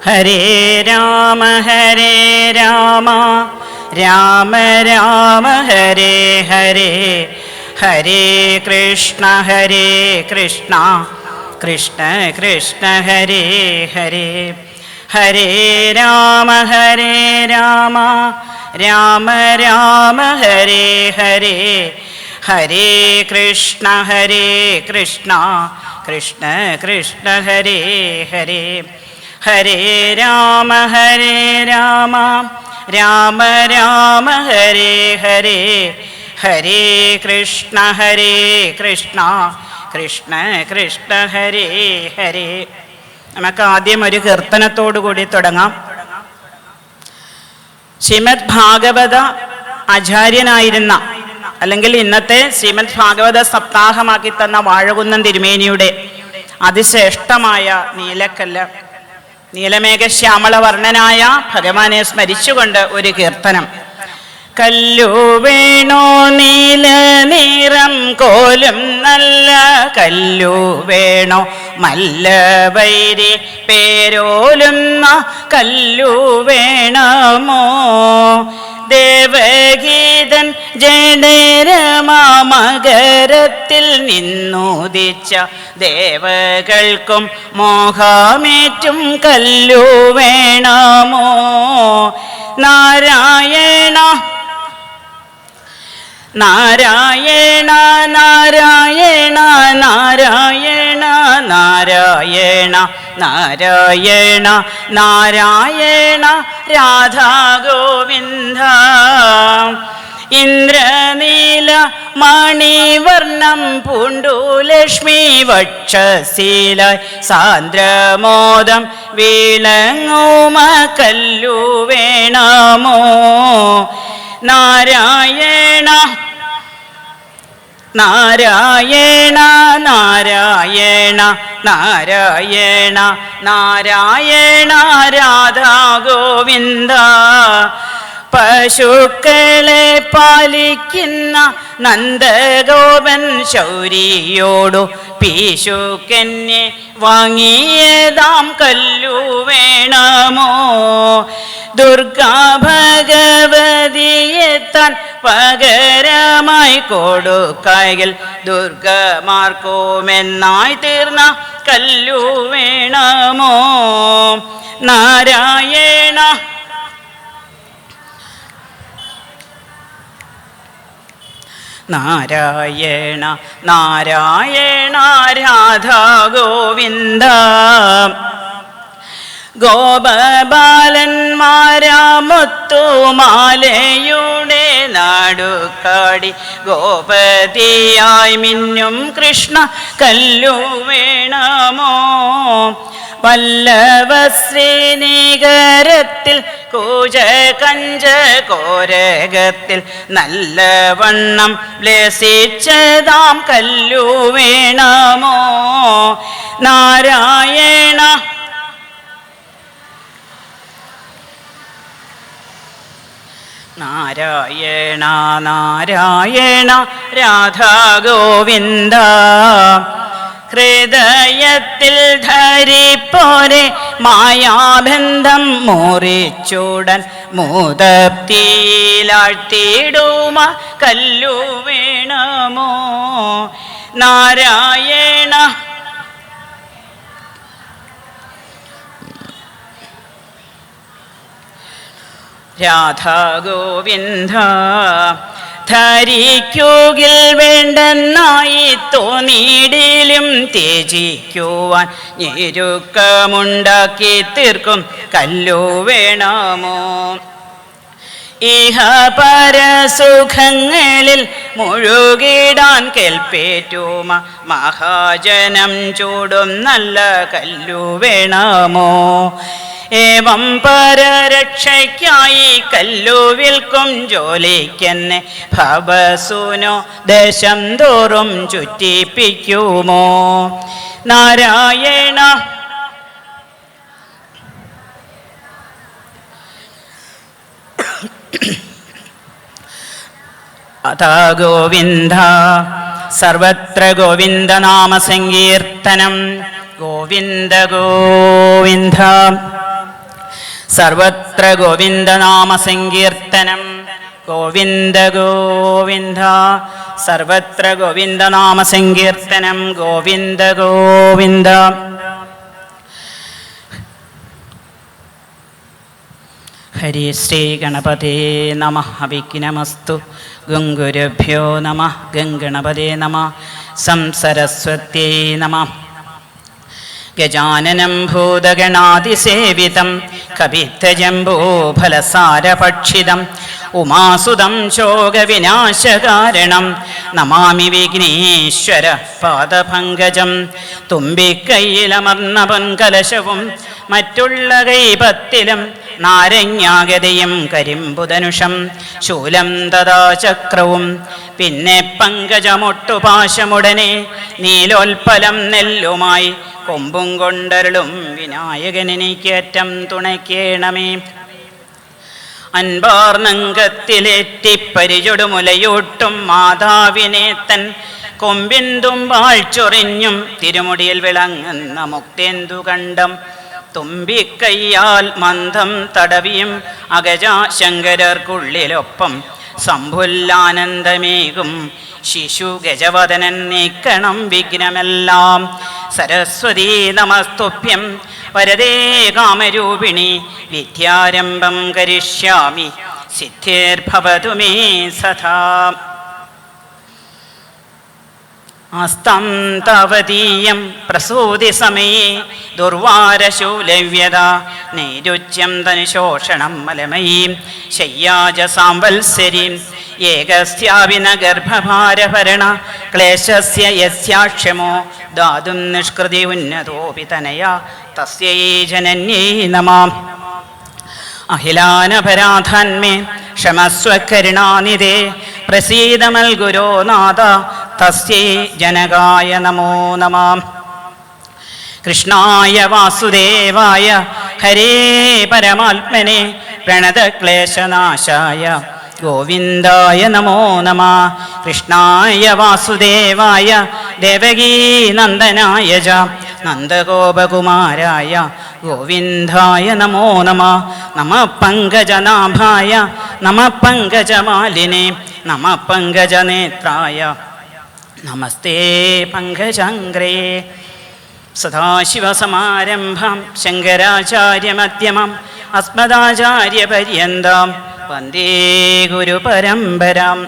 ഹരേ രാമ രാമ രാമ ഹരേ ഹരേ, ഹരേ കൃഷ്ണ കൃഷ്ണ കൃഷ്ണ ഹരേ ഹരേ. ഹരേ രാമ രാമ രാമ ഹരേ ഹരേ, ഹരേ കൃഷ്ണ കൃഷ്ണ കൃഷ്ണ ഹരേ ഹരേ. ഹരേ രാമ രാമ ഹരേ ഹരേ, ഹരേ കൃഷ്ണ കൃഷ്ണ കൃഷ്ണ ഹരേ ഹരേ. നമുക്ക് ആദ്യം ഒരു കീർത്തനത്തോടു കൂടി തുടങ്ങാം. ശ്രീമദ് ഭാഗവത ആചാര്യനായിരുന്ന, അല്ലെങ്കിൽ ഇന്നത്തെ ശ്രീമദ് ഭാഗവത സപ്താഹമാക്കി തന്ന വാഴകുന്നം തിരുമേനിയുടെ അതിശ്രേഷ്ഠമായ നീലക്കല്ല്, നീലമേഘശ്യാമളവർണ്ണനായ ഭഗവാനെ സ്മരിച്ചുകൊണ്ട് ഒരു കീർത്തനം. കല്ലു വേണോ നീല നിറം കോലും നല്ല കല്ലു വേണോ മല്ലവൈരി പേരോലുന്ന കല്ലു വേണമോ ദേവഗീതൻ ജഡരമാമകരത്തിൽ നിന്നുദിച്ച ദേവകൾക്കും മോഹമേറ്റും കല്ലു വേണമോ നാരായണ നാരായണ നാരായണ നാരായണ നാരായണ നാരായണ നാരായണ രാധാ ഗോവിന്ദ ഇന്ദ്രനീല മണിവർണം പൂണ്ടു ലക്ഷ്മി വക്ഷശീലായി സാന്ദ്രമോദം വിളങ്ങുമ കല്ലു വേണമോ നാരായണ നാരായണ നാരായണ നാരായണ നാരായണ രാധാ ഗോവിന്ദ പശുക്കളെ പാലിക്കുന്ന നന്ദഗോപൻ ശൗരിയോടു പീശുക്കെന്നെ വാങ്ങിയതാം കല്ലു വേണമോ ദുർഗാ ഭഗവതിയെ താൻ പകരമായി കൊടുക്കായിൽ ദുർഗമാർക്കുമെന്നായി തീർന്ന കല്ലു വേണമോ നാരായണ നാരായണ നാരായണ രാധാ ഗോവിന്ദ ഗോപബാലന്മാരാമുത്തുമാലയുടെ നാടുകാടി ഗോപതിയായി മിന്നും കൃഷ്ണ കല്ലു വേണമോ പല്ലവശ്രീനികരത്തിൽ കൂജ കഞ്ച കോരകത്തിൽ നല്ലവണ്ണം ബ്ലസിച്ചതാം കല്ലു വേണമോ നാരായണ നാരായണ നാരായണ രാധാ ഗോവിന്ദ ഹൃദയത്തിൽ ധരിപ്പോരെ മായാബന്ധം മുറിച്ചുടൻ മൂതപ്തിയിലാഴ്ത്തിടുമ കല്ലു വേണമോ നാരായണ രാധാ ഗോവിന്ദ ധരിക്കുകിൽ വേണ്ടെന്നായി തോന്നിയിടിലും ത്യജിക്കുവാൻ ഞെരുക്കമുണ്ടാക്കി തീർക്കും കല്ലു വേണമോ ഇഹ പരസുഖങ്ങളിൽ മുഴുകിടാൻ കേൾപ്പേറ്റുമ മഹാജനം ചൂടും നല്ല കല്ലു വേണമോ ഏവം പരരക്ഷയ്ക്കായി കല്ലു വിൽക്കും ജോലിക്കെന്നെ ഭവസുനോ ദേശം തോറും ചുറ്റിപ്പിക്കുമോ നാരായണ അതാ ഗോവിന്ദ സർവത്ര ഗോവിന്ദ നാമ സങ്കീർത്തനം ഗോവിന്ദ ഗോവിന്ദ സർവത്ര ഗോവിന്ദനാമസങ്കീർത്തനം. ഗോവിന്ദ ഗോവിന്ദ, സർവത്ര ഗോവിന്ദനാമസങ്കീർത്തനം. ഗോവിന്ദ ഗോവിന്ദ. ഹരി ശ്രീ ഗണപതേ നമഃ. വിഘ്നമസ്തു. ഗംഗുരുഭ്യോ നമഃ. ഗംഗണപതേ നമഃ. സംസരസ്വത്യൈ നമഃ. ഗജാനനം ഭൂതഗണാതിസേവിതം കപിത്തജംബൂഫലസാരഭക്ഷിതം ഉമാസുതം ശോകവിനാശകാരണം നമാമി വിഘ്നേശ്വര പാദപങ്കജം. തുമ്പിക്കൈയിലമർന്ന പൊൻകലശവും മറ്റുള്ള കൈപത്തിലും നാരങ്ങാഗതയും കരിമ്പുധനുഷം ശൂലം തഥാ ചക്രവും പിന്നെ പങ്കജമൊട്ടുപാശമുടനെ നീലോൽപ്പലം നെല്ലുമായി കൊമ്പും കൊണ്ടരുളും വിനായകനെനിക്കേറ്റം തുണയ്ക്കേണമേ. അൻപാർന്നങ്കത്തിലേറ്റിപ്പരിചൊടുമുലയൂട്ടും മാതാവിനെ തൻ കൊമ്പിൻ തുമ്പാൽ ചൊറിഞ്ഞും തിരുമുടിയിൽ വിളങ്ങുന്ന മുക്തേന്ദു കണ്ടം തുമ്പിക്കയ്യാൽ മന്ദം തടവിയും അഗജാശങ്കരർക്കുള്ളിലൊപ്പം സംഭുല്ലാനന്ദമേകും ശിശു ഗജവദനൻ നീക്കണം വിഘ്നമെല്ലാം. സരസ്വതീ നമസ്തുഭ്യം വരദേ കാമരൂപിണി വിദ്യാരംഭം കരിഷ്യാമി സിദ്ധിർഭവതു മേ സദാ. ആസ്തം താവതീയം പ്രസൂതി സമയേ ദുർവാരശൂലവ്യത നൈരുച്യം തനുശോഷണം മലമയീം ശയ്യാജ സാംവത്സരീം ഏകസ്യാവിന ഗർഭഭാരഭരണ ക്ലേശസ്യ യസ്യാക്ഷമോ ദാതും നിഷ്കൃതി ഉന്നതോപി തനയാ തസ്യൈ ജനന്യൈ നമാം. അഖിലാനപരാധാന്മേ ക്ഷമസ്വകരുണാനിധേ പ്രസീദമൽ ഗുരോ നാഥ തസ്യൈ ജനകായ നമോ നമഃ. കൃഷ്ണായ വാസുദേവായ ഹരേ പരമാത്മനെ പ്രണതക്ലേശനാശായ ഗോവിന്ദായ നമോ നമഃ. കൃഷ്ണായ വാസുദേവായ ദേവകീനന്ദനായ ച നന്ദഗോപകുമാരായ ഗോവിന്ദായ നമോ നമഃ. നമഃ പങ്കജനാഭായ നമഃ പങ്കജമാലിനെ നമഃ പങ്കജനേത്രായ നമസ്തേ പങ്കജാംഗ്രേ. സദാശിവസമാരംഭം ശങ്കരാചാര്യമധ്യമം അസ്മദാചാര്യപര്യന്താം വന്ദേ ഗുരുപരമ്പരാം.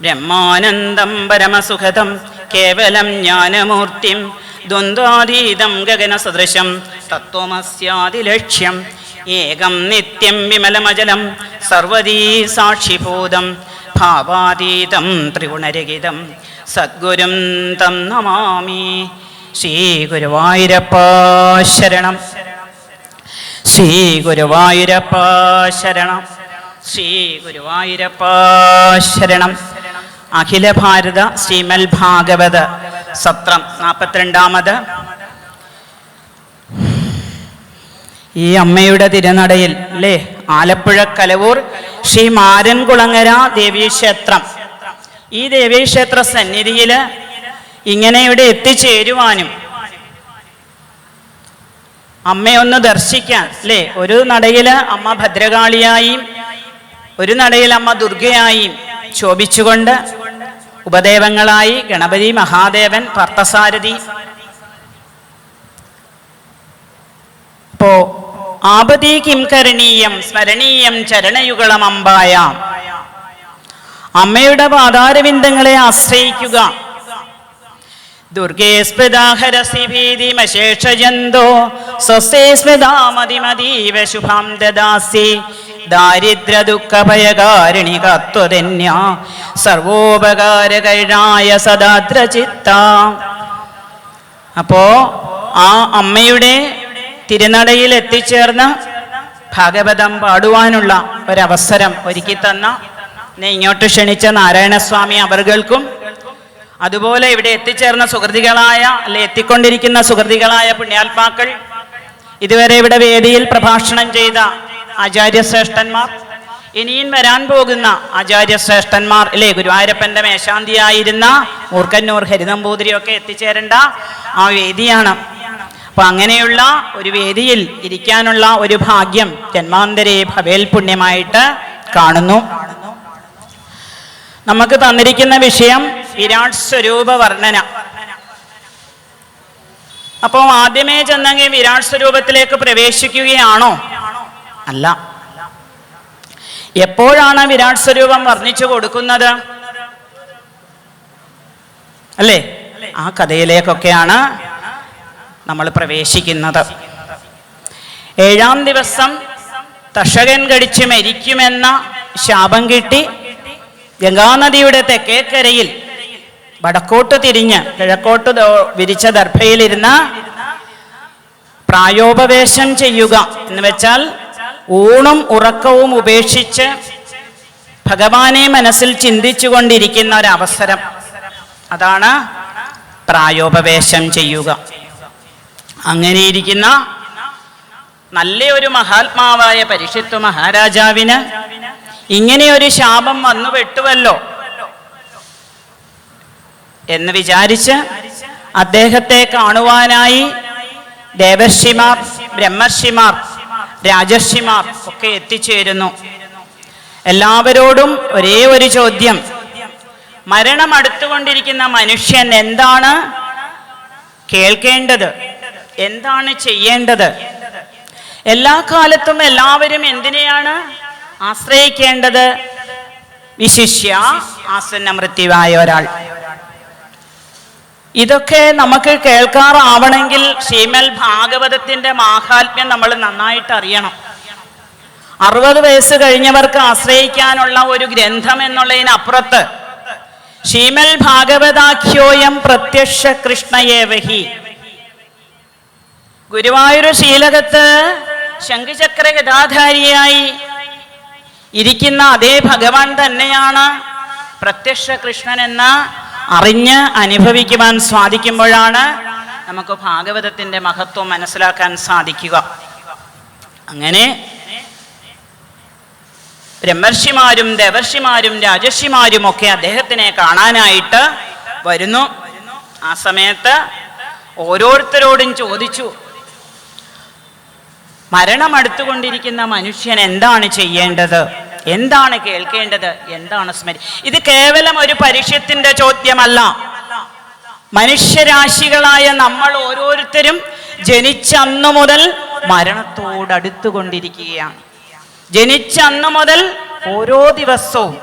ബ്രഹ്മാനന്ദം പരമസുഖദം കേവലം ജ്ഞാനമൂർത്തിം ദ്വന്ദ്വാതീതം ഗഗനസദൃശം തത്വമസ്യാദിലക്ഷ്യം ഏകം നിത്യം വിമലമജലം സർവദീ സാക്ഷിഭൂതം ഭാവാതീതം ത്രിഗുണരഹിതം സദ്ഗുരും തം നമാമി. ശ്രീ ഗുരുവായൂരപ്പ ശരണം. ശ്രീ ഗുരുവായൂരപ്പ ശരണം. ശ്രീ ഗുരുവായൂരപ്പ ശരണം. അഖില ഭാരത ശ്രീമൽ ഭാഗവത സത്രം 42. ഈ അമ്മയുടെ തിരുനടയിൽ അല്ലേ, ആലപ്പുഴ കലവൂർ ശ്രീ മാരൻകുളങ്ങര ദേവീക്ഷേത്രം. ഈ ദേവീക്ഷേത്ര സന്നിധിയിൽ ഇങ്ങനെ ഇവിടെ എത്തിച്ചേരുവാനും അമ്മയൊന്ന് ദർശിക്കാൻ അല്ലേ, ഒരു നടയിൽ അമ്മ ഭദ്രകാളിയായും ഒരു നടയിൽ അമ്മ ദുർഗയായും ശോഭിച്ചുകൊണ്ട് ഉപദേവങ്ങളായി ഗണപതി, മഹാദേവൻ, പാർത്ഥസാരഥി. അപ്പോ ആപദി കിം കരണീയം സ്മരണീയം ചരണയുഗളം അമ്പായാം. അമ്മയുടെ പാതാരവിന്ദങ്ങളെ ആശ്രയിക്കുക. ദുർഗേ സ്മൃതാഹരസി ഭീതിമശേഷജന്തോ സ്വസ്തേ സ്മൃതാമതിമതീവ ശുഭാം ദദാസി. ദാരിദ്ര്യ ദുഃഖഭയകാരിണി കത്വധന്യ സർവോപകാരകരണായ സദാദ്രചിത്ത. അപ്പോ ആ അമ്മയുടെ തിരുനടയിൽ എത്തിച്ചേർന്ന് ഭാഗവതം പാടുവാനുള്ള ഒരവസരം ഒരുക്കി തന്ന ഇങ്ങോട്ട് ക്ഷണിച്ച നാരായണസ്വാമി അവർകൾക്കും അതുപോലെ ഇവിടെ എത്തിച്ചേർന്ന സുഹൃതികളായ അല്ലെ എത്തിക്കൊണ്ടിരിക്കുന്ന സുഹൃതികളായ പുണ്യാത്മാക്കൾ, ഇതുവരെ ഇവിടെ വേദിയിൽ പ്രഭാഷണം ചെയ്ത ആചാര്യശ്രേഷ്ഠന്മാർ, ഇനിയും വരാൻ പോകുന്ന ആചാര്യശ്രേഷ്ഠന്മാർ അല്ലേ, ഗുരുവായൂരപ്പൻ്റെ മേശാന്തിയായിരുന്ന മൂർക്കന്നൂർ ഹരിനമ്പൂതിരിയൊക്കെ എത്തിച്ചേരേണ്ട ആ വേദിയാണ്. അപ്പൊ അങ്ങനെയുള്ള ഒരു വേദിയിൽ ഇരിക്കാനുള്ള ഒരു ഭാഗ്യം ജന്മാന്തരേ ഭവേൽ പുണ്യമായിട്ട് കാണുന്നു. നമുക്ക് തന്നിരിക്കുന്ന വിഷയം വിരാട് സ്വരൂപ വർണ്ണന. അപ്പോൾ ആദ്യമേ ചെന്നെങ്കിൽ വിരാട് സ്വരൂപത്തിലേക്ക് പ്രവേശിക്കുകയാണോ? അല്ല. എപ്പോഴാണ് വിരാട് സ്വരൂപം വർണ്ണിച്ചു കൊടുക്കുന്നത്? അല്ലേ? ആ കഥയിലേക്കൊക്കെയാണ് നമ്മൾ പ്രവേശിക്കുന്നത്. 7-ാം ദിവസം തക്ഷകൻ കടിച്ച് മരിക്കുമെന്ന ശാപം കിട്ടി ഗംഗാനദിയുടെ തെക്കേക്കരയിൽ വടക്കോട്ട് തിരിഞ്ഞ് കിഴക്കോട്ട് വിരിച്ച ദർഭയിലിരുന്ന് പ്രായോപവേശം ചെയ്യുക എന്ന് വെച്ചാൽ ഊണും ഉറക്കവും ഉപേക്ഷിച്ച് ഭഗവാനെ മനസ്സിൽ ചിന്തിച്ചു കൊണ്ടിരിക്കുന്ന ഒരവസരം, അതാണ് പ്രായോപവേശം ചെയ്യുക. അങ്ങനെയിരിക്കുന്ന നല്ലൊരു മഹാത്മാവായ പരിഷത്ത് മഹാരാജാവിന് ഇങ്ങനെയൊരു ശാപം വന്നു പെട്ടുവല്ലോ എന്ന് വിചാരിച്ച് അദ്ദേഹത്തെ കാണുവാനായി ദേവർഷിമാർ, ബ്രഹ്മർഷിമാർ, രാജർഷിമാർ ഒക്കെ എത്തിച്ചേരുന്നു. എല്ലാവരോടും ഒരേ ഒരു ചോദ്യം: മരണം അടുത്തുകൊണ്ടിരിക്കുന്ന മനുഷ്യൻ എന്താണ് കേൾക്കേണ്ടത്, എന്താണ് ചെയ്യേണ്ടത്? എല്ലാ കാലത്തും എല്ലാവരും എന്തിനെയാണ് ആശ്രയിക്കേണ്ടത്? വിശിഷ്യ ആസന്ന മൃത്യുവായ ഒരാൾ. ഇതൊക്കെ നമുക്ക് കേൾക്കാറാവണമെങ്കിൽ ശ്രീമൽ ഭാഗവതത്തിന്റെ മാഹാത്മ്യം നമ്മൾ നന്നായിട്ട് അറിയണം. 60 വയസ്സ് കഴിഞ്ഞവർക്ക് ആശ്രയിക്കാനുള്ള ഒരു ഗ്രന്ഥം എന്നുള്ളതിനപ്പുറത്ത് ശ്രീമൽ ഭാഗവതാഖ്യോയം പ്രത്യക്ഷ കൃഷ്ണയേവഹി. ഗുരുവായൂർ ശീലകത്ത് ശംഖുചക്ര ഗദാധാരിയായി ഇരിക്കുന്ന അതേ ഭഗവാൻ തന്നെയാണ് പ്രത്യക്ഷ കൃഷ്ണൻ എന്ന് അറിഞ്ഞ് അനുഭവിക്കുവാൻ സാധിക്കുമ്പോഴാണ് നമുക്ക് ഭാഗവതത്തിന്റെ മഹത്വം മനസ്സിലാക്കാൻ സാധിക്കുക. അങ്ങനെ ബ്രഹ്മർഷിമാരും ദേവർഷിമാരും രാജർഷിമാരും ഒക്കെ അദ്ദേഹത്തിനെ കാണാനായിട്ട് വരുന്നു. ആ സമയത്ത് ഓരോരുത്തരോടും ചോദിച്ചു, മരണം അടുത്തുകൊണ്ടിരിക്കുന്ന മനുഷ്യൻ എന്താണ് ചെയ്യേണ്ടത്, എന്താണ് കേൾക്കേണ്ടത്, എന്താണ് ഇത് കേവലം ഒരു പരീക്ഷത്തിന്റെ ചോദ്യമല്ല. മനുഷ്യരാശികളായ നമ്മൾ ഓരോരുത്തരും ജനിച്ചന്നു മുതൽ മരണത്തോടടുത്തുകൊണ്ടിരിക്കുകയാണ്. ജനിച്ചന്നു മുതൽ ഓരോ ദിവസവും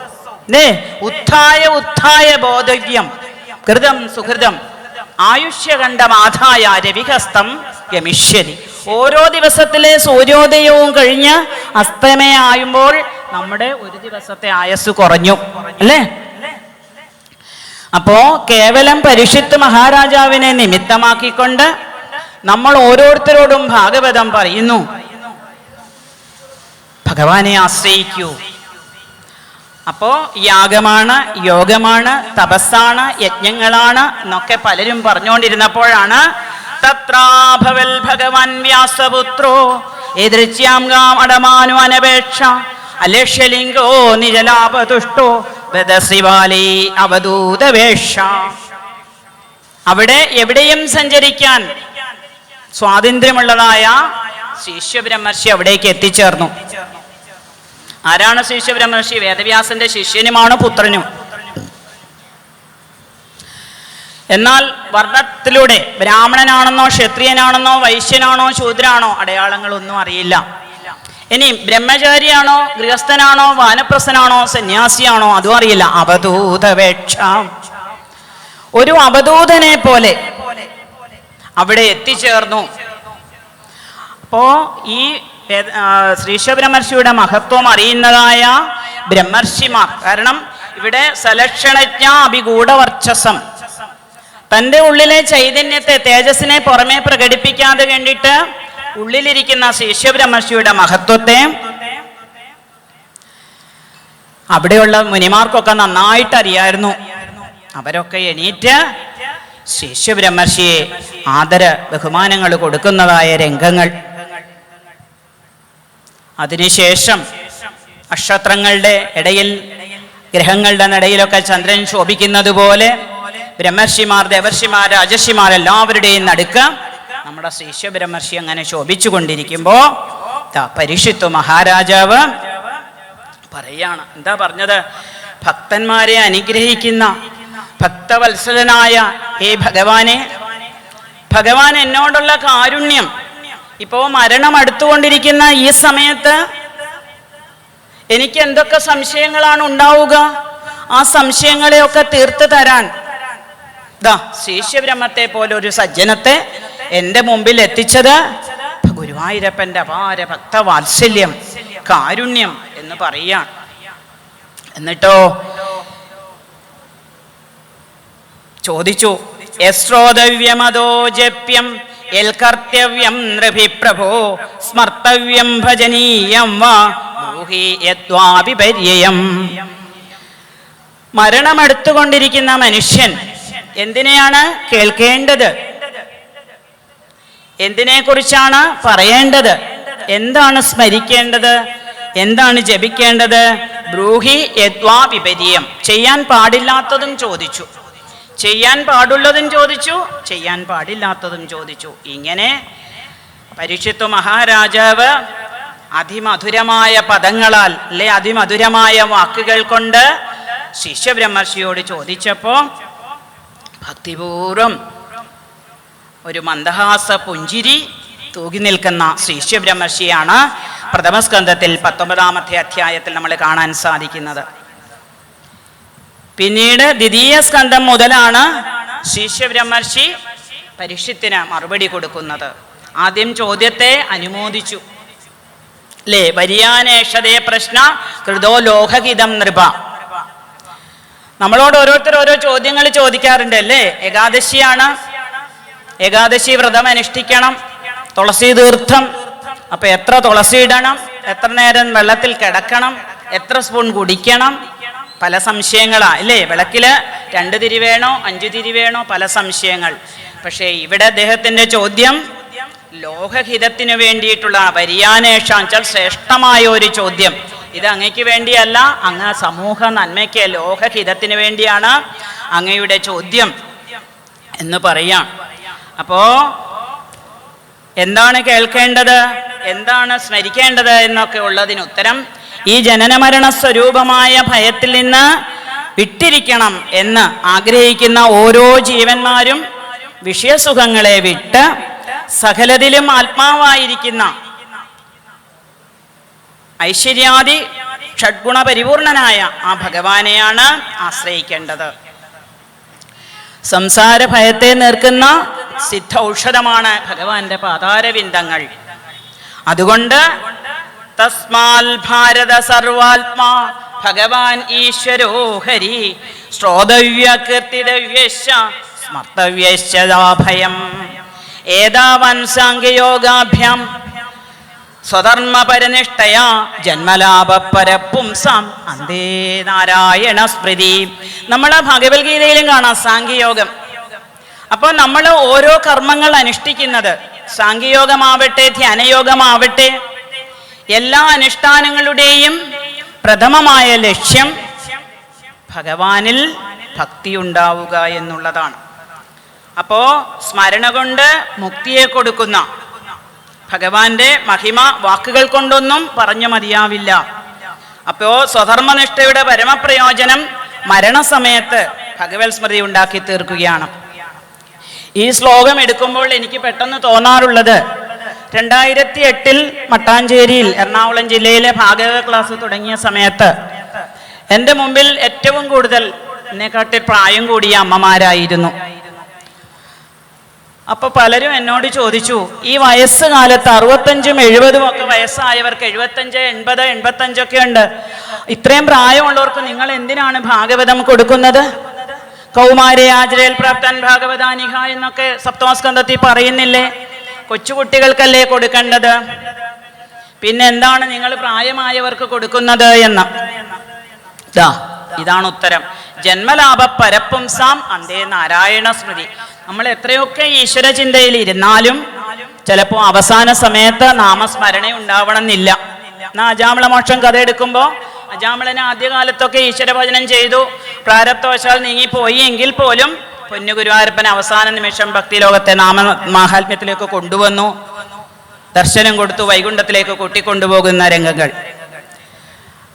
ഉത്ഥായ ബോധവ്യം കൃതം സുഹൃതം ആയുഷ്യകണ്ഠമാധായ രവിഹസ്തം ഗമിഷ്യതി. ഓരോ ദിവസത്തിലെ സൂര്യോദയവും കഴിഞ്ഞ് അസ്തമയായുമ്പോൾ നമ്മുടെ ഒരു ദിവസത്തെ ആയുസ് കുറഞ്ഞു, അല്ലേ? അപ്പോ കേവലം പരിഷത്ത് മഹാരാജാവിനെ നിമിത്തമാക്കിക്കൊണ്ട് നമ്മൾ ഓരോരുത്തരോടും ഭാഗവതം പറയുന്നു, ഭഗവാനെ ആശ്രയിക്കൂ. അപ്പോ യാഗമാണ്, യോഗമാണ്, തപസ്സാണ്, യജ്ഞങ്ങളാണ് എന്നൊക്കെ പലരും പറഞ്ഞുകൊണ്ടിരുന്നപ്പോഴാണ് തത്രാഭവൽ ഭഗവാൻ വ്യാസപുത്രോ എദൃച്യാം ഗാം അടമാനു അനപേക്ഷ അലക്ഷ്യലിംഗോ നിജലാപതുഷ്ടോ വെദശ്രീവാലി അവധൂതവേഷ. അവിടെ എവിടെയും സഞ്ചരിക്കാൻ സ്വാതന്ത്ര്യമുള്ളതായ ശിഷ്യബ്രഹ്മർഷി അവിടേക്ക് എത്തിച്ചേർന്നു. ആരാണ് ശിഷ്യബ്രഹ്മർഷി? വേദവ്യാസന്റെ ശിഷ്യനുമാണ്, പുത്രനും. എന്നാൽ വർണ്ണത്തിലൂടെ ബ്രാഹ്മണനാണെന്നോ ക്ഷത്രിയനാണെന്നോ വൈശ്യനാണോ ശൂദ്രാണോ അടയാളങ്ങളൊന്നും അറിയില്ല. ഇനി ബ്രഹ്മചാരിയാണോ ഗൃഹസ്ഥനാണോ വാനപ്രസ്ഥനാണോ സന്യാസിയാണോ അതും അറിയില്ല. അവധൂതവേക്ഷ, ഒരു അവധൂതനെ പോലെ അവിടെ എത്തിച്ചേർന്നു. അപ്പോ ഈ ശ്രീശബ്രഹ്മർഷിയുടെ മഹത്വം അറിയുന്നതായ ബ്രഹ്മർഷിമാർ, കാരണം ഇവിടെ സലക്ഷണജ്ഞ അഭിഗൂഢവർച്ചസം, തൻ്റെ ഉള്ളിലെ ചൈതന്യത്തെ തേജസ്സിനെ പുറമെ പ്രകടിപ്പിക്കാതെ കണ്ടിട്ട് ഉള്ളിലിരിക്കുന്ന ശിഷ്യബ്രഹ്മർഷിയുടെ മഹത്വത്തെ അവിടെയുള്ള മുനിമാർക്കൊക്കെ നന്നായിട്ട് അറിയായിരുന്നു. അവരൊക്കെ എണീറ്റ് ശിഷ്യബ്രഹ്മർഷിയെ ആദര ബഹുമാനങ്ങൾ കൊടുക്കുന്നതായ രംഗങ്ങൾ. അതിനുശേഷം നക്ഷത്രങ്ങളുടെ ഇടയിൽ ഗ്രഹങ്ങളുടെ ഇടയിലൊക്കെ ചന്ദ്രൻ ശോഭിക്കുന്നത് പോലെ ബ്രഹ്മർഷിമാർ ദേവർഷിമാർ രാജർഷിമാർ എല്ലാവരുടെയും നടുക്ക് നമ്മൾ നമ്മുടെ ശിഷ്യബ്രഹ്മർഷി അങ്ങനെ ശോഭിച്ചു കൊണ്ടിരിക്കുമ്പോ പരീക്ഷിത്ത് മഹാരാജാവ് പറയാണ്. എന്താ പറഞ്ഞത്? ഭക്തന്മാരെ അനുഗ്രഹിക്കുന്ന ഭക്തവത്സലനായ ഹേ ഭഗവാനെ, ഭഗവാൻ എന്നോടുള്ള കാരുണ്യം ഇപ്പോ മരണം അടുത്തുകൊണ്ടിരിക്കുന്ന ഈ സമയത്ത് എനിക്ക് എന്തൊക്കെ സംശയങ്ങളാണ് ഉണ്ടാവുക, ആ സംശയങ്ങളെയൊക്കെ തീർത്തു തരാൻ ശിഷ്യബ്രഹ്മത്തെ പോലെ ഒരു സജ്ജനത്തെ എൻ്റെ മുമ്പിൽ എത്തിച്ചത് ഗുരുവായൂരപ്പൻ്റെ അപാര ഭക്തവാത്സല്യം, കാരുണ്യം എന്ന് പറയാണ്. എന്നിട്ടോ ചോദിച്ചു, യശ്രോതവ്യമതോ ജപ്യം യൽ കർത്തവ്യം നൃഭി പ്രഭോ സ്മർത്തവ്യം ഭജനീയം വാ ബ്രൂഹി യദ്വാപി പര്യയം. മരണമെടുത്തുകൊണ്ടിരിക്കുന്ന മനുഷ്യൻ എന്തിനെയാണ് കേൾക്കേണ്ടത്? എന്തിനെ കുറിച്ചാണ് പറയേണ്ടത്? എന്താണ് സ്മരിക്കേണ്ടത്? എന്താണ് ജപിക്കേണ്ടത്? ബ്രൂഹി യദ്വാ വിപര്യം. ചെയ്യാൻ പാടില്ലാത്തതും ചോദിച്ചു, ചെയ്യാൻ പാടുള്ളതും ചോദിച്ചു, ചെയ്യാൻ പാടില്ലാത്തതും ചോദിച്ചു. ഇങ്ങനെ പരീക്ഷിത്ത് മഹാരാജാവ് അതിമധുരമായ പദങ്ങളാൽ അല്ലെ അതിമധുരമായ വാക്കുകൾ കൊണ്ട് ശിഷ്യബ്രഹ്മർഷിയോട് ചോദിച്ചപ്പോ ഭക്തിപൂർവം ഒരു മന്ദഹാസ പുഞ്ചിരി തൂകി നിൽക്കുന്ന ശിഷ്യബ്രഹ്മർഷിയാണ് പ്രഥമസ്കന്ധത്തിൽ 19-ാമത്തെ അധ്യായത്തിൽ നമ്മൾ കാണാൻ സാധിക്കുന്നത്. പിന്നീട് ദ്വിതീയ സ്കന്ധം മുതലാണ് ശിഷ്യബ്രഹ്മർഷി പരീക്ഷത്തിന് മറുപടി കൊടുക്കുന്നത്. ആദ്യം ചോദ്യത്തെ അനുമോദിച്ചു അല്ലേ? വര്യാനേഷതേ പ്രശ്ന കൃതോ ലോഹഹിതം നൃപ. നമ്മളോട് ഓരോരുത്തർ ഓരോ ചോദ്യങ്ങൾ ചോദിക്കാറുണ്ട് അല്ലേ? ഏകാദശിയാണ്, ഏകാദശി വ്രതം അനുഷ്ഠിക്കണം, തുളസി തീർത്ഥം, അപ്പൊ എത്ര തുളസി ഇടണം, എത്ര നേരം വെള്ളത്തിൽ കിടക്കണം, എത്ര സ്പൂൺ കുടിക്കണം, പല സംശയങ്ങളാ അല്ലേ? വിളക്കില് 2 തിരി വേണോ 5 തിരി വേണോ, പല സംശയങ്ങൾ. പക്ഷേ ഇവിടെ അദ്ദേഹത്തിന്റെ ചോദ്യം ലോഹഹിതത്തിന് വേണ്ടിയിട്ടുള്ള വര്യാനേഷാഞ്ചാൽ ശ്രേഷ്ഠമായ ഒരു ചോദ്യം. ഇത് അങ്ങയ്ക്ക് വേണ്ടിയല്ല, അങ്ങ് സമൂഹ നന്മയ്ക്ക് ലോകഹിതത്തിന് വേണ്ടിയാണ് അങ്ങയുടെ ചോദ്യം എന്ന് പറയാം. അപ്പോ എന്താണ് കേൾക്കേണ്ടത്, എന്താണ് സ്മരിക്കേണ്ടത് എന്നൊക്കെ ഉള്ളതിന് ഉത്തരം ഈ ജനനമരണ സ്വരൂപമായ ഭയത്തിൽ നിന്ന് വിട്ടിരിക്കണം എന്ന് ആഗ്രഹിക്കുന്ന ഓരോ ജീവന്മാരും വിഷയസുഖങ്ങളെ വിട്ട് സകലതിലും ആത്മാവായിരിക്കുന്ന ഐശ്വര്യാദി ഷഡ്ഗുണ പരിപൂർണനായ ആ ഭഗവാനെയാണ് ആശ്രയിക്കേണ്ടത്. സംസാര ഭയത്തെ നേർക്കുന്ന സിദ്ധ ഔഷധമാണ് ഭഗവാന്റെ പാതാരവിന്ദങ്ങൾ. അതുകൊണ്ട് തസ്മാൽ ഭാരത സർവാത്മാ ഭഗവാൻ ഈശ്വരോ ഹരി ശ്രോതവ്യ കീർത്തിതവ്യശ്ച സ്മർത്തവ്യശ്ച ഭയം ഏതാവൻ സാംഖ്യയോഗാഭ്യാം സ്വധർമ്മപരനിഷ്ഠയാ ജന്മലാഭപരപുംസാം അന്തേ നാരായണ സ്മൃതി. നമ്മൾ ഭഗവത്ഗീതയിലും കാണാം സാംഖ്യയോഗം. അപ്പോൾ നമ്മൾ ഓരോ കർമ്മങ്ങൾ അനുഷ്ഠിക്കുന്നത്, സാംഖ്യയോഗമാവട്ടെ ധ്യാനയോഗമാവട്ടെ, എല്ലാ അനുഷ്ഠാനങ്ങളുടെയും പ്രഥമമായ ലക്ഷ്യം ഭഗവാനിൽ ഭക്തി ഉണ്ടാവുക എന്നുള്ളതാണ്. അപ്പോ സ്മരണ കൊണ്ട് മുക്തിയെ കൊടുക്കുന്ന ഭഗവാന്റെ മഹിമ വാക്കുകൾ കൊണ്ടൊന്നും പറഞ്ഞു മതിയാവില്ല. അപ്പോ സ്വധർമ്മനിഷ്ഠയുടെ പരമപ്രയോജനം മരണസമയത്ത് ഭഗവത് സ്മൃതി ഉണ്ടാക്കി തീർക്കുകയാണ്. ഈ ശ്ലോകം എടുക്കുമ്പോൾ എനിക്ക് പെട്ടെന്ന് തോന്നാറുള്ളത് 2008 മട്ടാഞ്ചേരിയിൽ എറണാകുളം ജില്ലയിലെ ഭാഗവത ക്ലാസ് തുടങ്ങിയ സമയത്ത് എൻ്റെ മുമ്പിൽ ഏറ്റവും കൂടുതൽ എന്നെക്കാട്ടി പ്രായം കൂടിയ അമ്മമാരായിരുന്നു. അപ്പൊ പലരും എന്നോട് ചോദിച്ചു, ഈ വയസ്സുകാലത്ത് 65ഉം 70ഉം ഒക്കെ വയസ്സായവർക്ക് 75, 80, 85 ഒക്കെ ഉണ്ട്, ഇത്രയും പ്രായമുള്ളവർക്ക് നിങ്ങൾ എന്തിനാണ് ഭാഗവതം കൊടുക്കുന്നത്? കൗമാരെ ആചരയിൽ പ്രാപ്തൻ ഭാഗവതാനിഹ എന്നൊക്കെ സപ്തമസ്കന്ധത്തിൽ പറയുന്നില്ലേ? കൊച്ചുകുട്ടികൾക്കല്ലേ കൊടുക്കേണ്ടത്, പിന്നെ എന്താണ് നിങ്ങൾ പ്രായമായവർക്ക് കൊടുക്കുന്നത് എന്ന്? ഇതാണ് ഉത്തരം. ജന്മലാഭ പരപുംസാം അന്തേ നാരായണ സ്മൃതി. നമ്മൾ എത്രയൊക്കെ ഈശ്വര ചിന്തയിൽ ഇരുന്നാലും ചിലപ്പോൾ അവസാന സമയത്ത് നാമസ്മരണ ഉണ്ടാവണമെന്നില്ല. എന്നാ അജാമിളമോക്ഷം കഥ എടുക്കുമ്പോൾ അജാമിളന് ആദ്യകാലത്തൊക്കെ ഈശ്വരഭജനം ചെയ്തു, പ്രാരബ്ധവശാൽ നീങ്ങിപ്പോയി എങ്കിൽ പോലും പൊന്നു ഗുരുവായൂരപ്പൻ അവസാന നിമിഷം ഭക്തിലോകത്തെ മാഹാത്മ്യത്തിലേക്ക് കൊണ്ടുവന്നു. ദർശനം കൊടുത്തു, വൈകുണ്ഠത്തിലേക്ക് കൂട്ടിക്കൊണ്ടുപോകുന്ന രംഗങ്ങൾ.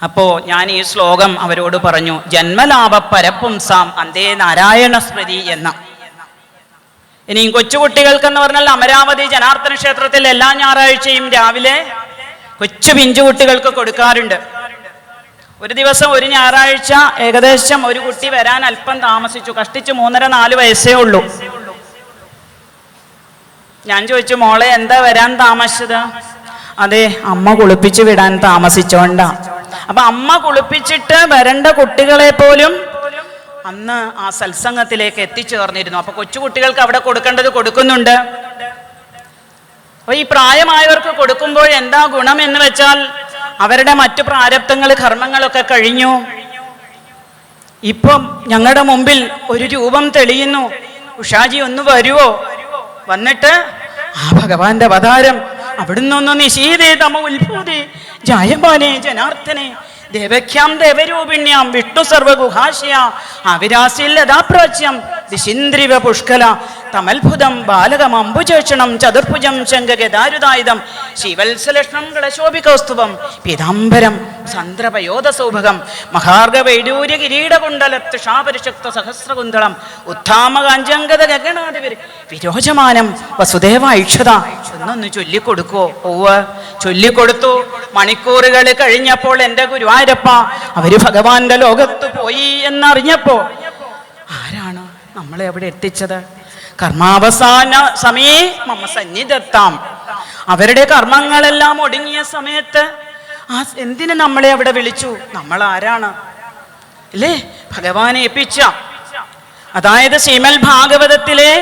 അപ്പോ ഞാൻ ഈ ശ്ലോകം അവരോട് പറഞ്ഞു, ജന്മലാഭ പരപുംസാം അന്തേ നാരായണ സ്മൃതി എന്ന. ഇനിയും കൊച്ചുകുട്ടികൾക്കെന്ന് പറഞ്ഞാൽ അമരാവതി ജനാർദ്ദന ക്ഷേത്രത്തിൽ എല്ലാ ഞായറാഴ്ചയും രാവിലെ കൊച്ചു പിഞ്ചുകുട്ടികൾക്ക് കൊടുക്കാറുണ്ട്. ഒരു ദിവസം ഒരു ഞായറാഴ്ച ഏകദേശം ഒരു കുട്ടി വരാൻ അല്പം താമസിച്ചു. കഷ്ടിച്ച് 3-4 വയസ്സേ ഉള്ളൂ. ഞാൻ ചോദിച്ചു, മോളെ എന്താ വരാൻ താമസിച്ചത്? അതെ, അമ്മ കുളിപ്പിച്ചു വിടാൻ താമസിച്ചോണ്ടാ. അപ്പൊ അമ്മ കുളിപ്പിച്ചിട്ട് വരേണ്ട കുട്ടികളെ പോലും അന്ന് ആ സത്സംഗത്തിലേക്ക് എത്തിച്ചേർന്നിരുന്നു. അപ്പൊ കൊച്ചുകുട്ടികൾക്ക് അവിടെ കൊടുക്കേണ്ടത് കൊടുക്കുന്നുണ്ട്. അപ്പൊ ഈ പ്രായമായവർക്ക് കൊടുക്കുമ്പോൾ എന്താ ഗുണം എന്ന് വെച്ചാൽ അവരുടെ മറ്റു പ്രാരബ്ധങ്ങൾ കർമ്മങ്ങളൊക്കെ കഴിഞ്ഞു. ഇപ്പം ഞങ്ങളുടെ മുമ്പിൽ ഒരു രൂപം തെളിയുന്നു. ഉഷാജി ഒന്ന് വരുവോ? വന്നിട്ട് ആ ഭഗവാന്റെ അവതാരം അവിടുന്ന് ഒന്ന് നിശീതേ തമ ഉത്ഭൂതേ ജായമാനേ ജനാർദ്ദനെ ദേവഖ്യാം ദേവരൂപിണ്യാം വിഷ്ണു സർവഗുഹാശയ അവിരാസില്ലതാപ്രാച്യം ദിശിന്ദ്രിവ പുഷ്കല തമത്ഭുതം ബാലകമംബുചേക്ഷണം ചതുർഭുജം ശങ്കഗദാരുദായുധം ശിവത്സലക്ഷ്ണം കളശോഭികൗസ്തുഭം പീതാംബരം സന്ദ്രപയോധസൗഭകം മഹാർഗവൈഡൂര്യ കിരീടകുണ്ടലത്തുഷാപരിശക്ത സഹസ്രകുന്തളം ഉത്ഥാമകാഞ്ചങ്കത ഗഗനാധിപരി വിരോചമാനം വസുദേവ ഐക്ഷത എന്നൊന്ന് ചൊല്ലിക്കൊടുക്കോ? ഓവ് ചൊല്ലിക്കൊടുത്തു. മണിക്കൂറുകൾ കഴിഞ്ഞപ്പോൾ എൻ്റെ ഗുരുവായൂരപ്പ അവര് ഭഗവാന്റെ ലോകത്ത് പോയി എന്നറിഞ്ഞപ്പോ ആരാണ് നമ്മളെ അവിടെ എത്തിച്ചത്? കർമാവസാന സമയേ മമ സന്നിധത്താം. അവരുടെ കർമ്മങ്ങളെല്ലാം ഒടുങ്ങിയ സമയത്ത് എന്തിന് നമ്മളെ അവിടെ വിളിച്ചു? നമ്മൾ ആരാണ് അല്ലേ? ഭഗവാനെ ഏൽപ്പിച്ച. അതായത് ശ്രീമൽ ഭാഗവതത്തിലെ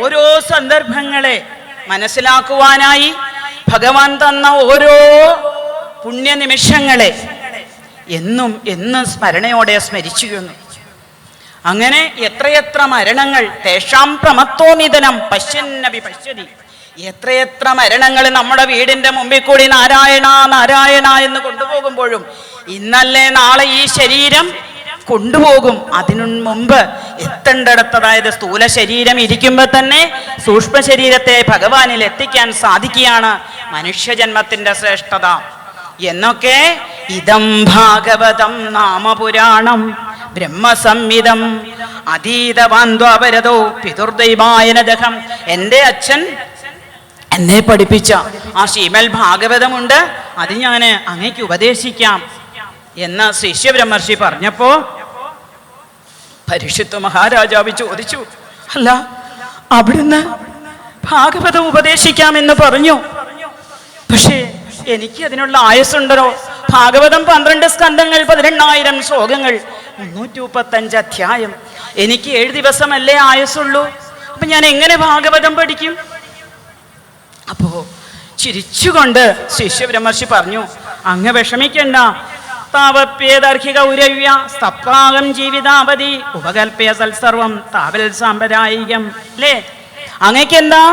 ഓരോ സന്ദർഭങ്ങളെ മനസ്സിലാക്കുവാനായി ഭഗവാൻ തന്ന ഓരോ പുണ്യനിമിഷങ്ങളെ എന്നും സ്മരണയോടെ സ്മരിച്ചിരുന്നു. അങ്ങനെ എത്രയെത്ര മരണങ്ങൾ തേഷാം പ്രമത്തോനിധനം പശ്യന്നഭി പശ്യതി. എത്രയെത്ര മരണങ്ങൾ നമ്മുടെ വീടിന്റെ മുമ്പിൽ കൂടി നാരായണ നാരായണ എന്ന് കൊണ്ടുപോകുമ്പോഴും ഇന്നല്ലേ നാളെ ഈ ശരീരം കൊണ്ടുപോകും. അതിനു മുമ്പ് എത്തേണ്ടടത്ത്, അതായത് സ്ഥൂല ശരീരം ഇരിക്കുമ്പോൾ തന്നെ സൂക്ഷ്മ ശരീരത്തെ ഭഗവാനിൽ എത്തിക്കാൻ സാധിക്കുകയാണ് മനുഷ്യജന്മത്തിന്റെ ശ്രേഷ്ഠത എന്നൊക്കെ. ഇതം ഭാഗവതം നാമപുരാണം ബ്രഹ്മസംഹിതം അതീതവാന്ധ്വാപരതോ പിതൃദൈവായനദഹം. എൻ്റെ അച്ഛൻ എന്നെ പഠിപ്പിച്ച ആ ശ്രീമൽ ഭാഗവതമുണ്ട്, അത് ഞാൻ അങ്ങേക്ക് ഉപദേശിക്കാം എന്ന് ശിഷ്യബ്രഹ്മർഷി പറഞ്ഞപ്പോ പരീക്ഷിത്ത് മഹാരാജാവ് ചോദിച്ചു, അല്ല അവിടുന്ന് ഭാഗവതം ഉപദേശിക്കാമെന്ന് പറഞ്ഞു, പക്ഷേ എനിക്ക് അതിനുള്ള ആയുസ്സുണ്ടോ? ഭാഗവതം 12 സ്കന്ധങ്ങൾ, 18,000 ശ്ലോകങ്ങൾ, 335 അധ്യായം. എനിക്ക് 7 ദിവസമല്ലേ ആയുസ്സുള്ളൂ. അപ്പൊ ഞാൻ എങ്ങനെ ഭാഗവതം പഠിക്കും? അപ്പോ ചിരിച്ചുകൊണ്ട് ശിഷ്യബ്രഹ്മർഷി പറഞ്ഞു, അങ്ങ് വിഷമിക്കണ്ട. താവപ്യേദർഹിക ഉരവ്യ സ്തപ്താകം ജീവിതാവധി ഉപകൽപ്യ സൽസർവം താവൽ സാമ്പരായികം. അല്ലേ? അങ്ങക്ക് എന്താ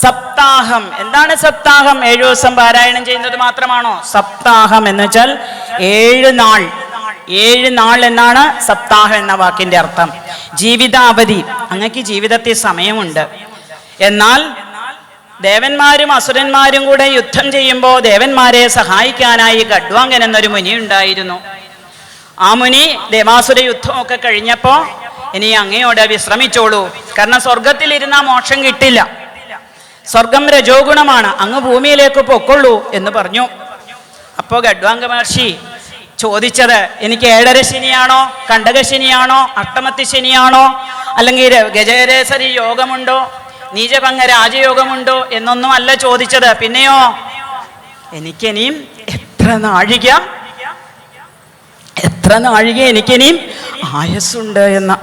സപ്താഹം? എന്താണ് സപ്താഹം? 7 ദിവസം പാരായണം ചെയ്യുന്നത് മാത്രമാണോ സപ്താഹം എന്ന് വെച്ചാൽ? 7 നാൾ. 7 നാൾ എന്നാണ് സപ്താഹം എന്ന വാക്കിന്റെ അർത്ഥം. ജീവിതാവധി, അങ്ങക്ക് ജീവിതത്തിൽ സമയമുണ്ട്. എന്നാൽ ദേവന്മാരും അസുരന്മാരും കൂടെ യുദ്ധം ചെയ്യുമ്പോൾ ദേവന്മാരെ സഹായിക്കാനായി ഗഡ്വാങ്കൻ എന്നൊരു മുനി ഉണ്ടായിരുന്നു. ആ മുനി ദേവാസുര യുദ്ധമൊക്കെ കഴിഞ്ഞപ്പോൾ ഇനി അങ്ങയോട് വിശ്രമിച്ചോളൂ, കാരണം സ്വർഗത്തിലിരുന്ന മോക്ഷം കിട്ടില്ല, സ്വർഗം രജോ ഗുണമാണ്, അങ്ങ് ഭൂമിയിലേക്ക് പൊക്കൊള്ളൂ എന്ന് പറഞ്ഞു. അപ്പോൾ ഗഡ്വാങ്ക മഹർഷി ചോദിച്ചത്, എനിക്ക് 7.5 ശനിയാണോ, കണ്ടകശനിയാണോ, അഷ്ടമത്തി ശനിയാണോ, അല്ലെങ്കിൽ ഗജകരേസരി യോഗമുണ്ടോ, നീചഭംഗ രാജയോഗമുണ്ടോ എന്നൊന്നും അല്ല ചോദിച്ചത്. പിന്നെയോ, എനിക്കിനിയും എത്ര നാഴിക എനിക്കിനിയും ആയുസ്സുണ്ട് എന്ന്.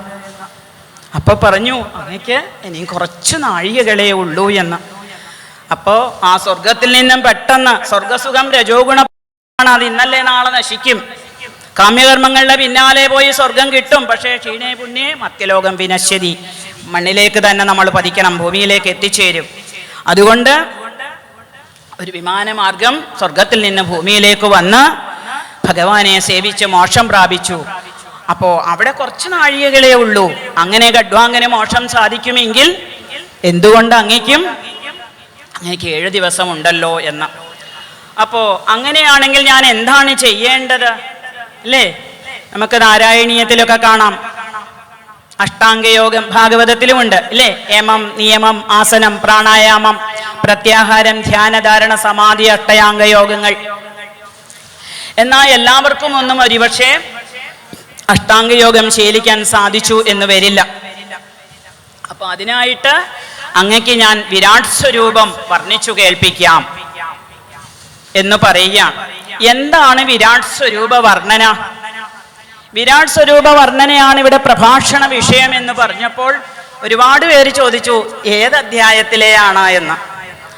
അപ്പൊ പറഞ്ഞു, അങ്ങക്ക് ഇനിയും കുറച്ച് നാഴികകളേ ഉള്ളൂ എന്ന്. അപ്പോ ആ സ്വർഗത്തിൽ നിന്നും പെട്ടെന്ന്, സ്വർഗസുഖം രജോ ഗുണമാണ്, അത് ഇന്നല്ലേ നാളെ നശിക്കും. കാമ്യകർമ്മങ്ങളുടെ പിന്നാലെ പോയി സ്വർഗം കിട്ടും, പക്ഷേ ക്ഷീണേ പുണ്യേ മത്യലോകം വിനശ്യതി. മണ്ണിലേക്ക് തന്നെ നമ്മൾ പതിക്കണം, ഭൂമിയിലേക്ക് എത്തിച്ചേരും. അതുകൊണ്ട് ഒരു വിമാനമാർഗം സ്വർഗത്തിൽ നിന്ന് ഭൂമിയിലേക്ക് വന്ന് ഭഗവാനെ സേവിച്ച് മോക്ഷം പ്രാപിച്ചു. അപ്പോ അവിടെ കുറച്ച് നാഴികകളേ ഉള്ളൂ. അങ്ങനെ ഖഡ്വാങ്കന് മോക്ഷം സാധിക്കുമെങ്കിൽ എന്തുകൊണ്ട് അങ്ങേക്കും 7 ദിവസം ഉണ്ടല്ലോ എന്ന്. അപ്പോ അങ്ങനെയാണെങ്കിൽ ഞാൻ എന്താണ് ചെയ്യേണ്ടത് അല്ലേ? നമുക്ക് നാരായണീയത്തിലൊക്കെ കാണാം, അഷ്ടാംഗയോഗം ഭാഗവതത്തിലുമുണ്ട് അല്ലേ? ഏമം, നിയമം, ആസനം, പ്രാണായാമം, പ്രത്യാഹാരം, ധ്യാനധാരണ, സമാധി, അഷ്ടാംഗയോഗങ്ങൾ. എന്നാൽ എല്ലാവർക്കും ഒന്നും ഒരുപക്ഷെ അഷ്ടാംഗയോഗം ശീലിക്കാൻ സാധിച്ചു എന്ന് വരില്ല. അപ്പൊ അതിനായിട്ട് അങ്ങക്ക് ഞാൻ വിരാട് സ്വരൂപം വർണ്ണിച്ചു കേൾപ്പിക്കാം എന്ന് പറയുകയാണ്. എന്താണ് വിരാട് സ്വരൂപ വർണ്ണന? വിരാട് സ്വരൂപ വർണ്ണനയാണ് ഇവിടെ പ്രഭാഷണ വിഷയം എന്ന് പറഞ്ഞപ്പോൾ ഒരുപാട് പേര് ചോദിച്ചു ഏത് അധ്യായത്തിലെയാണ് എന്ന്.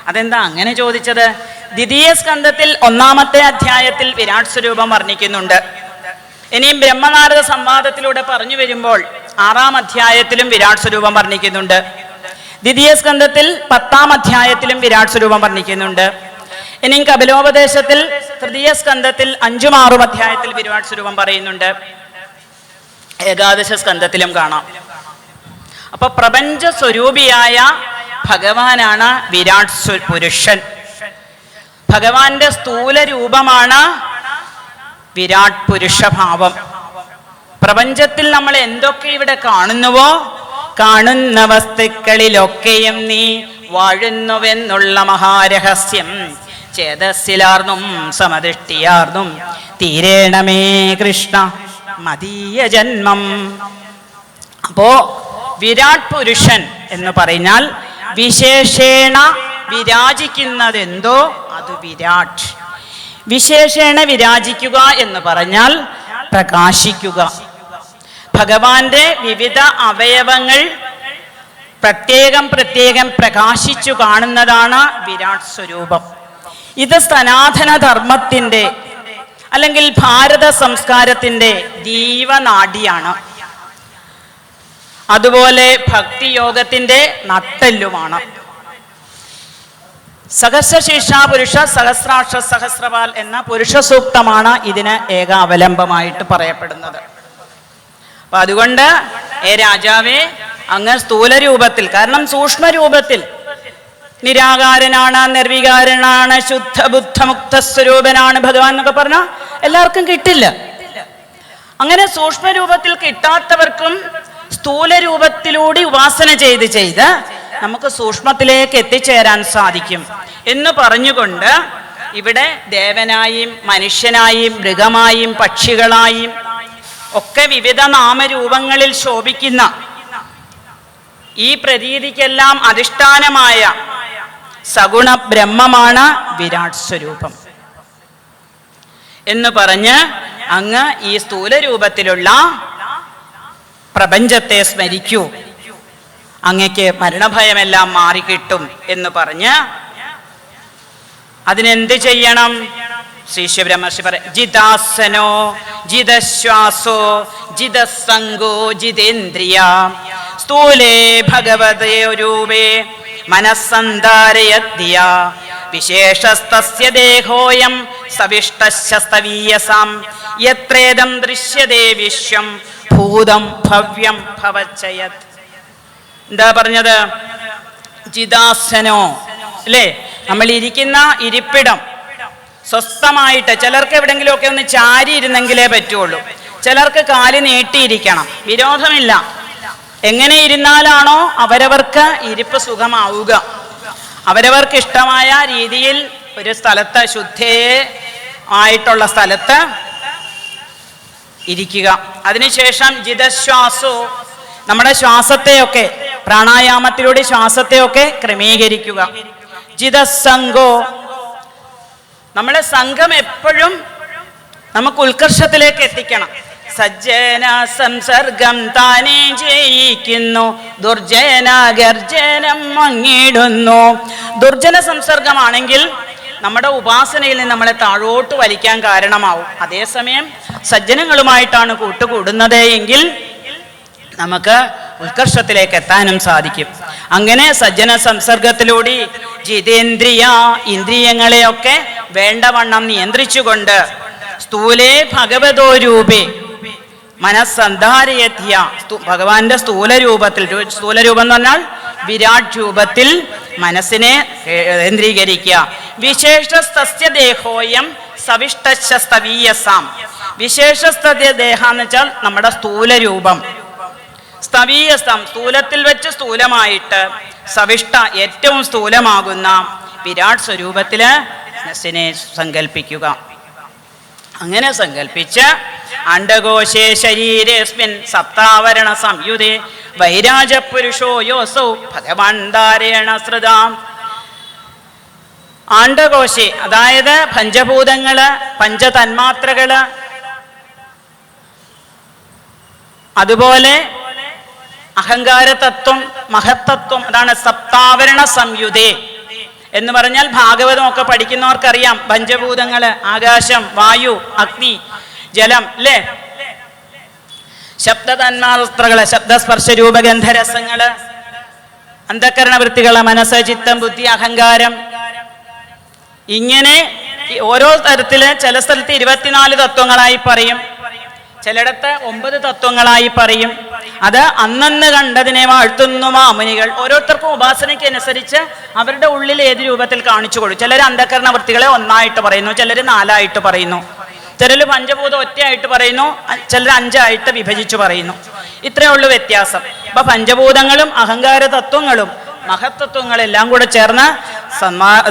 അതെന്താ അങ്ങനെ ചോദിച്ചത്? ദ്വിതീയ സ്കന്ധത്തിൽ 1-ാമത്തെ അധ്യായത്തിൽ വിരാട് സ്വരൂപം വർണ്ണിക്കുന്നുണ്ട്. ഇനിയും ബ്രഹ്മനാരദ സംവാദത്തിലൂടെ പറഞ്ഞു വരുമ്പോൾ 6-ാം അധ്യായത്തിലും വിരാട് സ്വരൂപം വർണ്ണിക്കുന്നുണ്ട്. ദ്വിതീയ സ്കന്ധത്തിൽ 10-ാം അധ്യായത്തിലും വിരാട് സ്വരൂപം വർണ്ണിക്കുന്നുണ്ട്. ഇനിയും കപിലോപദേശത്തിൽ തൃതീയ സ്കന്ധത്തിൽ 5-ഉം 6-ഉം അധ്യായത്തിൽ വിരാട് സ്വരൂപം പറയുന്നുണ്ട്. ഏകാദശ സ്കന്ധത്തിലും കാണാം. അപ്പൊ പ്രപഞ്ച സ്വരൂപിയായ ഭഗവാനാണ് വിരാട് പുരുഷൻ. ഭഗവാന്റെ സ്ഥൂല രൂപമാണ് വിരാട് പുരുഷഭാവം. പ്രപഞ്ചത്തിൽ നമ്മൾ എന്തൊക്കെ ഇവിടെ കാണുന്നുവോ, കാണുന്ന വസ്തുക്കളിലൊക്കെയും നീ വാഴുന്നുവെന്നുള്ള മഹാരഹസ്യം ചേതസ്സിലാർന്നും സമദൃഷ്ടിയാർന്നും തീരേണമേ കൃഷ്ണ മദീയ ജന്മം. അപ്പോ വിരാട് പുരുഷൻ എന്ന് പറഞ്ഞാൽ വിശേഷേണ വിരാജിക്കുന്നതെന്തോ അത് വിരാട്. വിശേഷേണ വിരാജിക്കുക എന്ന് പറഞ്ഞാൽ പ്രകാശിക്കുക. ഭഗവാന്റെ വിവിധ അവയവങ്ങൾ പ്രത്യേകം പ്രത്യേകം പ്രകാശിച്ചു കാണുന്നതാണ് വിരാട് സ്വരൂപം. ഇത് സനാതന ധർമ്മത്തിന്റെ അല്ലെങ്കിൽ ഭാരത സംസ്കാരത്തിന്റെ ജീവനാഡിയാണ്. അതുപോലെ ഭക്തിയോഗത്തിന്റെ നട്ടെല്ലുമാണ്. സഹസ്രശീർഷ പുരുഷ സഹസ്രാക്ഷ സഹസ്രപാൽ എന്ന പുരുഷ സൂക്തമാണ് ഇതിന് ഏക അവലംബമായിട്ട് പറയപ്പെടുന്നത്. അപ്പൊ അതുകൊണ്ട് രാജാവേ, അങ്ങ് സ്ഥൂല രൂപത്തിൽ, കാരണം സൂക്ഷ്മ രൂപത്തിൽ നിരാകാരനാണ്, നിർവികാരനാണ്, ശുദ്ധ ബുദ്ധ മുക്ത സ്വരൂപനാണ് ഭഗവാൻ എന്നൊക്കെ പറഞ്ഞാൽ എല്ലാവർക്കും കിട്ടില്ല. അങ്ങനെ സൂക്ഷ്മ രൂപത്തിൽ കിട്ടാത്തവർക്കും സ്ഥൂല രൂപത്തിലൂടെ ഉപാസന ചെയ്ത് നമുക്ക് സൂക്ഷ്മത്തിലേക്ക് എത്തിച്ചേരാൻ സാധിക്കും എന്ന് പറഞ്ഞുകൊണ്ട് ഇവിടെ ദേവനായും മനുഷ്യനായും മൃഗമായും പക്ഷികളായും ഒക്കെ വിവിധ നാമരൂപങ്ങളിൽ ശോഭിക്കുന്ന ഈ പ്രതീതിക്കെല്ലാം അധിഷ്ഠാനമായ സഗുണ ബ്രഹ്മമാണ് വിരാട് സ്വരൂപം എന്ന് പറഞ്ഞ് അങ്ങ് ഈ സ്ഥൂല രൂപത്തിലുള്ള പ്രപഞ്ചത്തെ സ്മരിക്കൂ, അങ്ങക്ക് മരണഭയമെല്ലാം മാറിക്കിട്ടും എന്ന് പറഞ്ഞ് അതിനെന്ത് ചെയ്യണം? ശ്രീ ശിവബ്രഹ്മർഷി പറ ജിതാസനോ ജിതശ്വാസോ ജിതസംഗോ ജിതേന്ദ്രിയ സ്ഥൂലേ ഭഗവതേ രൂപേ മനസ്സന്ധാരയദ്യ വിശേഷസ്തസ്യ ദേഹോയം സവിഷ്ടശ്ചസ്തവീയസാം യത്രേദം ദൃശ്യതേ വിശ്വം ഭൂതം ഭവ്യം ഭവച്ചയത്. എന്താ പറഞ്ഞത്? ജിതാസനോ അല്ലേ? നമ്മൾ ഇരിക്കുന്ന ഇരിപ്പിടം സ്വസ്ഥമായിട്ട്, ചിലർക്ക് എവിടെങ്കിലും ഒക്കെ ഒന്ന് ചാരി ഇരുന്നെങ്കിലേ പറ്റുള്ളൂ, ചിലർക്ക് കാല് നീട്ടിയിരിക്കണം, വിരോധമില്ല. എങ്ങനെ ഇരുന്നാലാണോ അവരവർക്ക് ഇരിപ്പ് സുഖമാവുക, അവരവർക്ക് ഇഷ്ടമായ രീതിയിൽ ഒരു സ്ഥലത്ത് ശുദ്ധമായിട്ടുള്ള സ്ഥലത്ത് ഇരിക്കുക. അതിനുശേഷം ജിതശ്വാസോ, നമ്മുടെ ശ്വാസത്തെയൊക്കെ പ്രാണായാമത്തിലൂടെ ശ്വാസത്തെയൊക്കെ ക്രമീകരിക്കുക. ജിതസംഗോ, നമ്മളെ സംഘം എപ്പോഴും നമുക്ക് ഉത്കർഷത്തിലേക്ക് എത്തിക്കണം. സജ്ജന സംസർഗം താനേ ജയിക്കുന്നു, ദുർജന ഗർജനം മങ്ങിടുന്നു. ദുർജന സംസർഗമാണെങ്കിൽ നമ്മുടെ ഉപാസനയിൽ നിന്ന് നമ്മളെ താഴോട്ട് വലിക്കാൻ കാരണമാവും. അതേസമയം സജ്ജനങ്ങളുമായിട്ടാണ് കൂട്ടുകൂടുന്നത് എങ്കിൽ നമുക്ക് ഉത്കർഷത്തിലേക്ക് എത്താനും സാധിക്കും. അങ്ങനെ സജ്ജന സംസർഗത്തിലൂടെ ജിതേന്ദ്രിയ, ഇന്ദ്രിയങ്ങളെയൊക്കെ വേണ്ടവണ്ണം നിയന്ത്രിച്ചുകൊണ്ട് സ്ഥൂലേ ഭഗവതോ രൂപേ മനസ്സന്ധാരയധ്യ ഭഗവാന്റെ സ്ഥൂലരൂപത്തിൽ, സ്ഥൂലരൂപം എന്ന് പറഞ്ഞാൽ വിരാട് രൂപത്തിൽ മനസ്സിനെ കേന്ദ്രീകരിക്കുക. വിശേഷസ്തസ്യ ദേഹോയം സവിഷ്ടസ്ഥവീയസാം. വിശേഷസ്തസ്യ ദേഹ എന്ന് വെച്ചാൽ നമ്മുടെ സ്ഥൂലരൂപം, സ്ഥവീയസം സ്ഥൂലത്തിൽ വെച്ച് സ്ഥൂലമായിട്ട്, സവിഷ്ട ഏറ്റവും സ്ഥൂലമാകുന്ന വിരാട് സ്വരൂപത്തില് മനസ്സിനെ സങ്കല്പിക്കുക. അങ്ങനെ സങ്കല്പിച്ച് അണ്ഡകോശേ ശരീരേസ്മിൻ സപ്താവരണ സംയുതേ വൈരാജ പുരുഷോ യോസൗ ഭഗവാൻ ധാരേണ ശ്രുതാം. ആണ്ഡകോശേ അതായത് പഞ്ചഭൂതങ്ങള്, പഞ്ചതന്മാത്രകള്, അതുപോലെ അഹങ്കാരതത്വം, മഹത്തത്വം, അതാണ് സപ്താവരണ സംയുതേ എന്ന് പറഞ്ഞാൽ ഭാഗവതം ഒക്കെ പഠിക്കുന്നവർക്കറിയാം. പഞ്ചഭൂതങ്ങള് ആകാശം, വായു, അഗ്നി, ജലം, അല്ലേ? ശബ്ദതന്മാത്രകള്, ശബ്ദസ്പർശ രൂപഗന്ധരസങ്ങള്, അന്ധകരണ വൃത്തികള്, മനസ്സ്, ചിത്തം, ബുദ്ധി, അഹങ്കാരം, ഇങ്ങനെ ഓരോ തരത്തില് ചില സ്ഥലത്ത് 24 തത്വങ്ങളായി പറയും, ചിലയിടത്ത് 9 തത്വങ്ങളായി പറയും. അത് അന്നന്ന് കണ്ടതിനെ വാഴ്ത്തുന്നു മാമുനികൾ. ഓരോരുത്തർക്കും ഉപാസനയ്ക്ക് അനുസരിച്ച് അവരുടെ ഉള്ളിൽ ഏത് രൂപത്തിൽ കാണിച്ചു കൊടുക്കും. ചിലർ അന്ധകരണ വൃത്തികളെ 1 പറയുന്നു, ചിലർ 4 പറയുന്നു, ചിലർ പഞ്ചഭൂതം ഒറ്റയായിട്ട് പറയുന്നു, ചിലർ 5 വിഭജിച്ചു പറയുന്നു. ഇത്രയേ ഉള്ളൂ വ്യത്യാസം. അപ്പൊ പഞ്ചഭൂതങ്ങളും അഹങ്കാര തത്വങ്ങളും മഹത്തത്വങ്ങളെല്ലാം കൂടെ ചേർന്ന്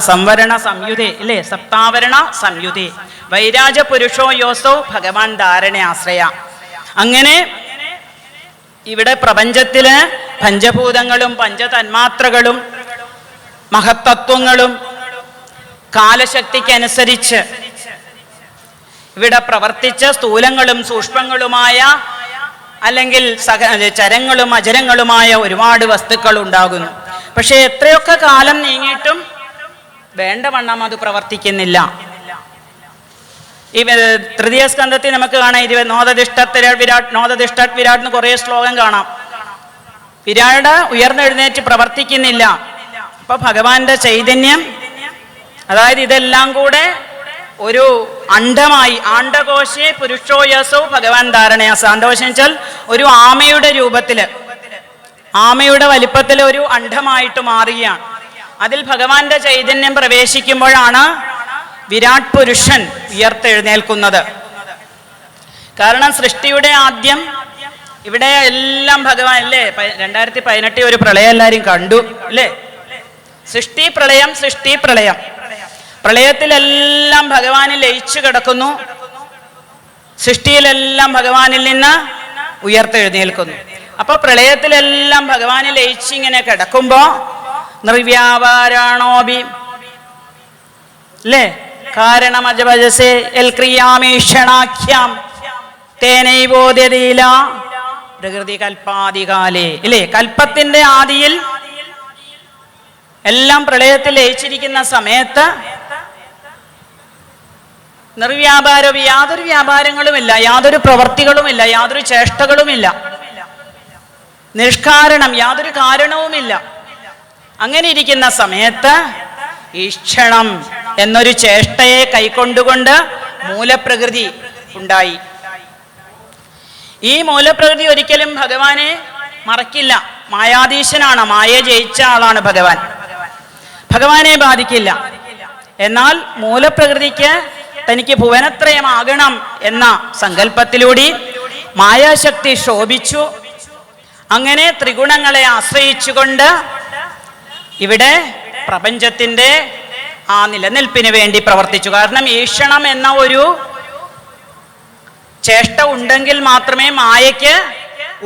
സംവരണ സംയുതേ, അല്ലേ? സപ്താവരണ സംയുതേ വൈരാജ പുരുഷോ യോസൗ ഭഗവാൻ ധാരണ ആശ്രയ. അങ്ങനെ ഇവിടെ പ്രപഞ്ചത്തില് പഞ്ചഭൂതങ്ങളും പഞ്ചതന്മാത്രകളും മഹത്തത്വങ്ങളും കാലശക്തിക്കനുസരിച്ച് ഇവിടെ പ്രവർത്തിച്ച സ്ഥൂലങ്ങളും സൂക്ഷ്മങ്ങളുമായ അല്ലെങ്കിൽ ചരങ്ങളും അചരങ്ങളുമായ ഒരുപാട് വസ്തുക്കൾ ഉണ്ടാകുന്നു. പക്ഷെ എത്രയൊക്കെ കാലം നീങ്ങിയിട്ടും വേണ്ടവണ്ണം അത് പ്രവർത്തിക്കുന്നില്ല. ഈ തൃതീയ സ്കന്ധത്തിൽ നമുക്ക് കാണാം, നോദതിഷ്ഠത് വിരാട്, നോദതിഷ്ഠത് വിരാട് എന്ന് കുറേ ശ്ലോകം കാണാം. വിരാട് ഉയർന്നെഴുന്നേറ്റ് പ്രവർത്തിക്കുന്നില്ല. അപ്പൊ ഭഗവാന്റെ ചൈതന്യം, അതായത് ഇതെല്ലാം കൂടെ ഒരു അണ്ഡമായി, ആണ്ഡകോശേ പുരുഷോയസോ ഭഗവാൻ ധാരണയാസ. ആണ്ഡകോശം വെച്ചാൽ ഒരു ആമയുടെ രൂപത്തില്, ആമയുടെ വലിപ്പത്തില് ഒരു അണ്ഡമായിട്ട് മാറുകയാണ്. അതിൽ ഭഗവാന്റെ ചൈതന്യം പ്രവേശിക്കുമ്പോഴാണ് വിരാട് പുരുഷൻ ഉയർത്തെഴുന്നേൽക്കുന്നത്. കാരണം സൃഷ്ടിയുടെ ആദ്യം ഇവിടെ എല്ലാം ഭഗവാൻ, അല്ലേ? 2018 ഒരു പ്രളയം എല്ലാവരും കണ്ടു, അല്ലേ? സൃഷ്ടി പ്രളയം, സൃഷ്ടി പ്രളയം. പ്രളയത്തിലെല്ലാം ഭഗവാനിൽ ലയിച്ചു കിടക്കുന്നു, സൃഷ്ടിയിലെല്ലാം ഭഗവാനിൽ നിന്ന് ഉയർത്തെഴുന്നേൽക്കുന്നു. അപ്പൊ പ്രളയത്തിലെല്ലാം ഭഗവാനിൽ ലയിച്ചിങ്ങനെ കിടക്കുമ്പോ നിർവ്യാപാരാണോബി, അല്ലേ? കാരണമജഭജസേ എൽ ക്രിയാമീക്ഷണാഖ്യാം തേനൈവോദ്യതീല പ്രകൃതി കൽപ്പാദികാലേ, ഇല്ലേ? കൽപ്പത്തിന്റെ ആദിയിൽ എല്ലാം പ്രളയത്തിൽ ലയിച്ചിരിക്കുന്ന സമയത്ത് നിർവ്യാപാരം, യാതൊരു വ്യാപാരങ്ങളുമില്ല, യാതൊരു പ്രവർത്തികളുമില്ല, യാതൊരു ചേഷ്ടകളുമില്ല, നിഷ്കാരണം, യാതൊരു കാരണവുമില്ല. അങ്ങനെ ഇരിക്കുന്ന സമയത്ത് ഈക്ഷണം എന്നൊരു ചേഷ്ടയെ കൈക്കൊണ്ടുകൊണ്ട് മൂലപ്രകൃതി ഉണ്ടായി. ഈ മൂലപ്രകൃതി ഒരിക്കലും ഭഗവാനെ മറക്കില്ല. മായാധീശനാണ്, മായയെ ജയിച്ച ആളാണ് ഭഗവാൻ. ഭഗവാനെ ബാധിക്കില്ല. എന്നാൽ മൂലപ്രകൃതിക്ക് തനിക്ക് ഭുവനത്രയമാകണം എന്ന സങ്കല്പത്തിലൂടെ മായാശക്തി ശോഭിച്ചു. അങ്ങനെ ത്രിഗുണങ്ങളെ ആശ്രയിച്ചുകൊണ്ട് ഇവിടെ പ്രപഞ്ചത്തിന്റെ ആ നിലനിൽപ്പിന് വേണ്ടി പ്രവർത്തിച്ചു. കാരണം ഈക്ഷണം എന്ന ഒരു ചേഷ്ട ഉണ്ടെങ്കിൽ മാത്രമേ മായയ്ക്ക്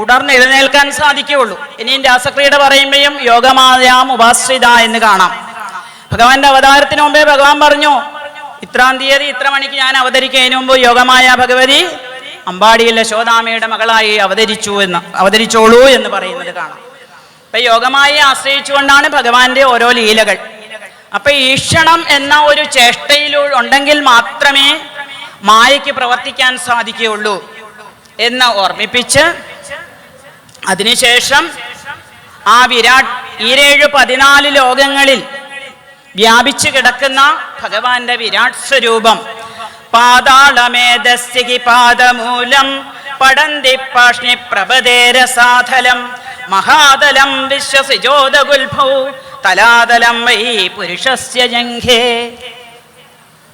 ഉണർന്നെഴുന്നേൽക്കാൻ സാധിക്കുകയുള്ളൂ. ഇനിയും രാസക്രിയയുടെ പറയുമ്പോഴും യോഗമായാം ഉപാശ്രിത എന്ന് കാണാം. ഭഗവാന്റെ അവതാരത്തിന് മുമ്പേ ഭഗവാൻ പറഞ്ഞു, ഇത്രാം തീയതി ഇത്ര മണിക്ക് ഞാൻ അവതരിക്കുന്നതിന് മുമ്പ് യോഗമായ ഭഗവതി അമ്പാടിയിലെ ശോതാമയുടെ മകളായി അവതരിച്ചോളൂ എന്ന് പറയുന്നത് കാണാം. അപ്പൊ യോഗമായി ആശ്രയിച്ചുകൊണ്ടാണ് ഭഗവാന്റെ ഓരോ ലീലകൾ. അപ്പൊ ഈക്ഷണം എന്ന ഒരു ചേഷ്ടയിലൂടെ ഉണ്ടെങ്കിൽ മാത്രമേ മായയ്ക്ക് പ്രവർത്തിക്കാൻ സാധിക്കുകയുള്ളൂ എന്ന് ഓർമ്മിപ്പിച്ച് അതിനുശേഷം ആ വിരാട് 14 ലോകങ്ങളിൽ വ്യാപിച്ചു കിടക്കുന്ന ഭഗവാന്റെ വിരാട് സ്വരൂപം പാതാളമേധസ്യകി പാദമൂലം പടന്തി പാഷ്ണി പ്രഭദേരസാധലം മഹാതലം വിശ്വസിജോദഗുൽഭൗ തലാതലം വൈ പുരുഷസ്യ ജംഘേ.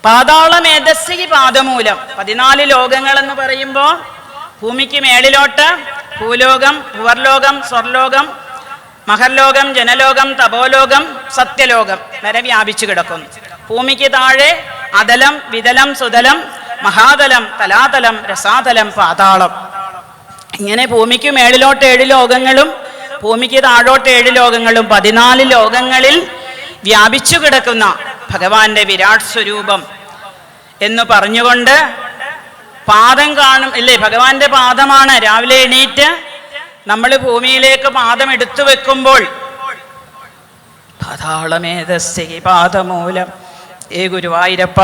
പാതാളമേധസ്സി പാദമൂലം. 14 ലോകങ്ങൾ എന്ന് പറയുമ്പോൾ ഭൂമിക്ക് മേളിലോട്ട് ഭൂലോകം, ഭുവർലോകം, സ്വർലോകം, മഹർലോകം, ജനലോകം, തപോലോകം, സത്യലോകം വരെ വ്യാപിച്ചു കിടക്കുന്നു. ഭൂമിക്ക് താഴെ അതലം, വിതലം, സുതലം, മഹാതലം, തലാതലം, രസാതലം, പാതാളം. ഇങ്ങനെ ഭൂമിക്ക് മേളിലോട്ട് 7 ലോകങ്ങളും ഭൂമിക്ക് താഴോട്ട് 7 ലോകങ്ങളും 14 ലോകങ്ങളിൽ വ്യാപിച്ചു കിടക്കുന്ന ഭഗവാന്റെ വിരാട് സ്വരൂപം എന്ന് പറഞ്ഞുകൊണ്ട് പാദം കാണും ഇല്ലേ? ഭഗവാന്റെ പാദമാണ്. രാവിലെ എണീറ്റ് നമ്മൾ ഭൂമിയിലേക്ക് പാദം എടുത്തു വെക്കുമ്പോൾ പാതാളമേധസ്സി പാദമൂലം. ഏ ഗുരുവായൂരപ്പ,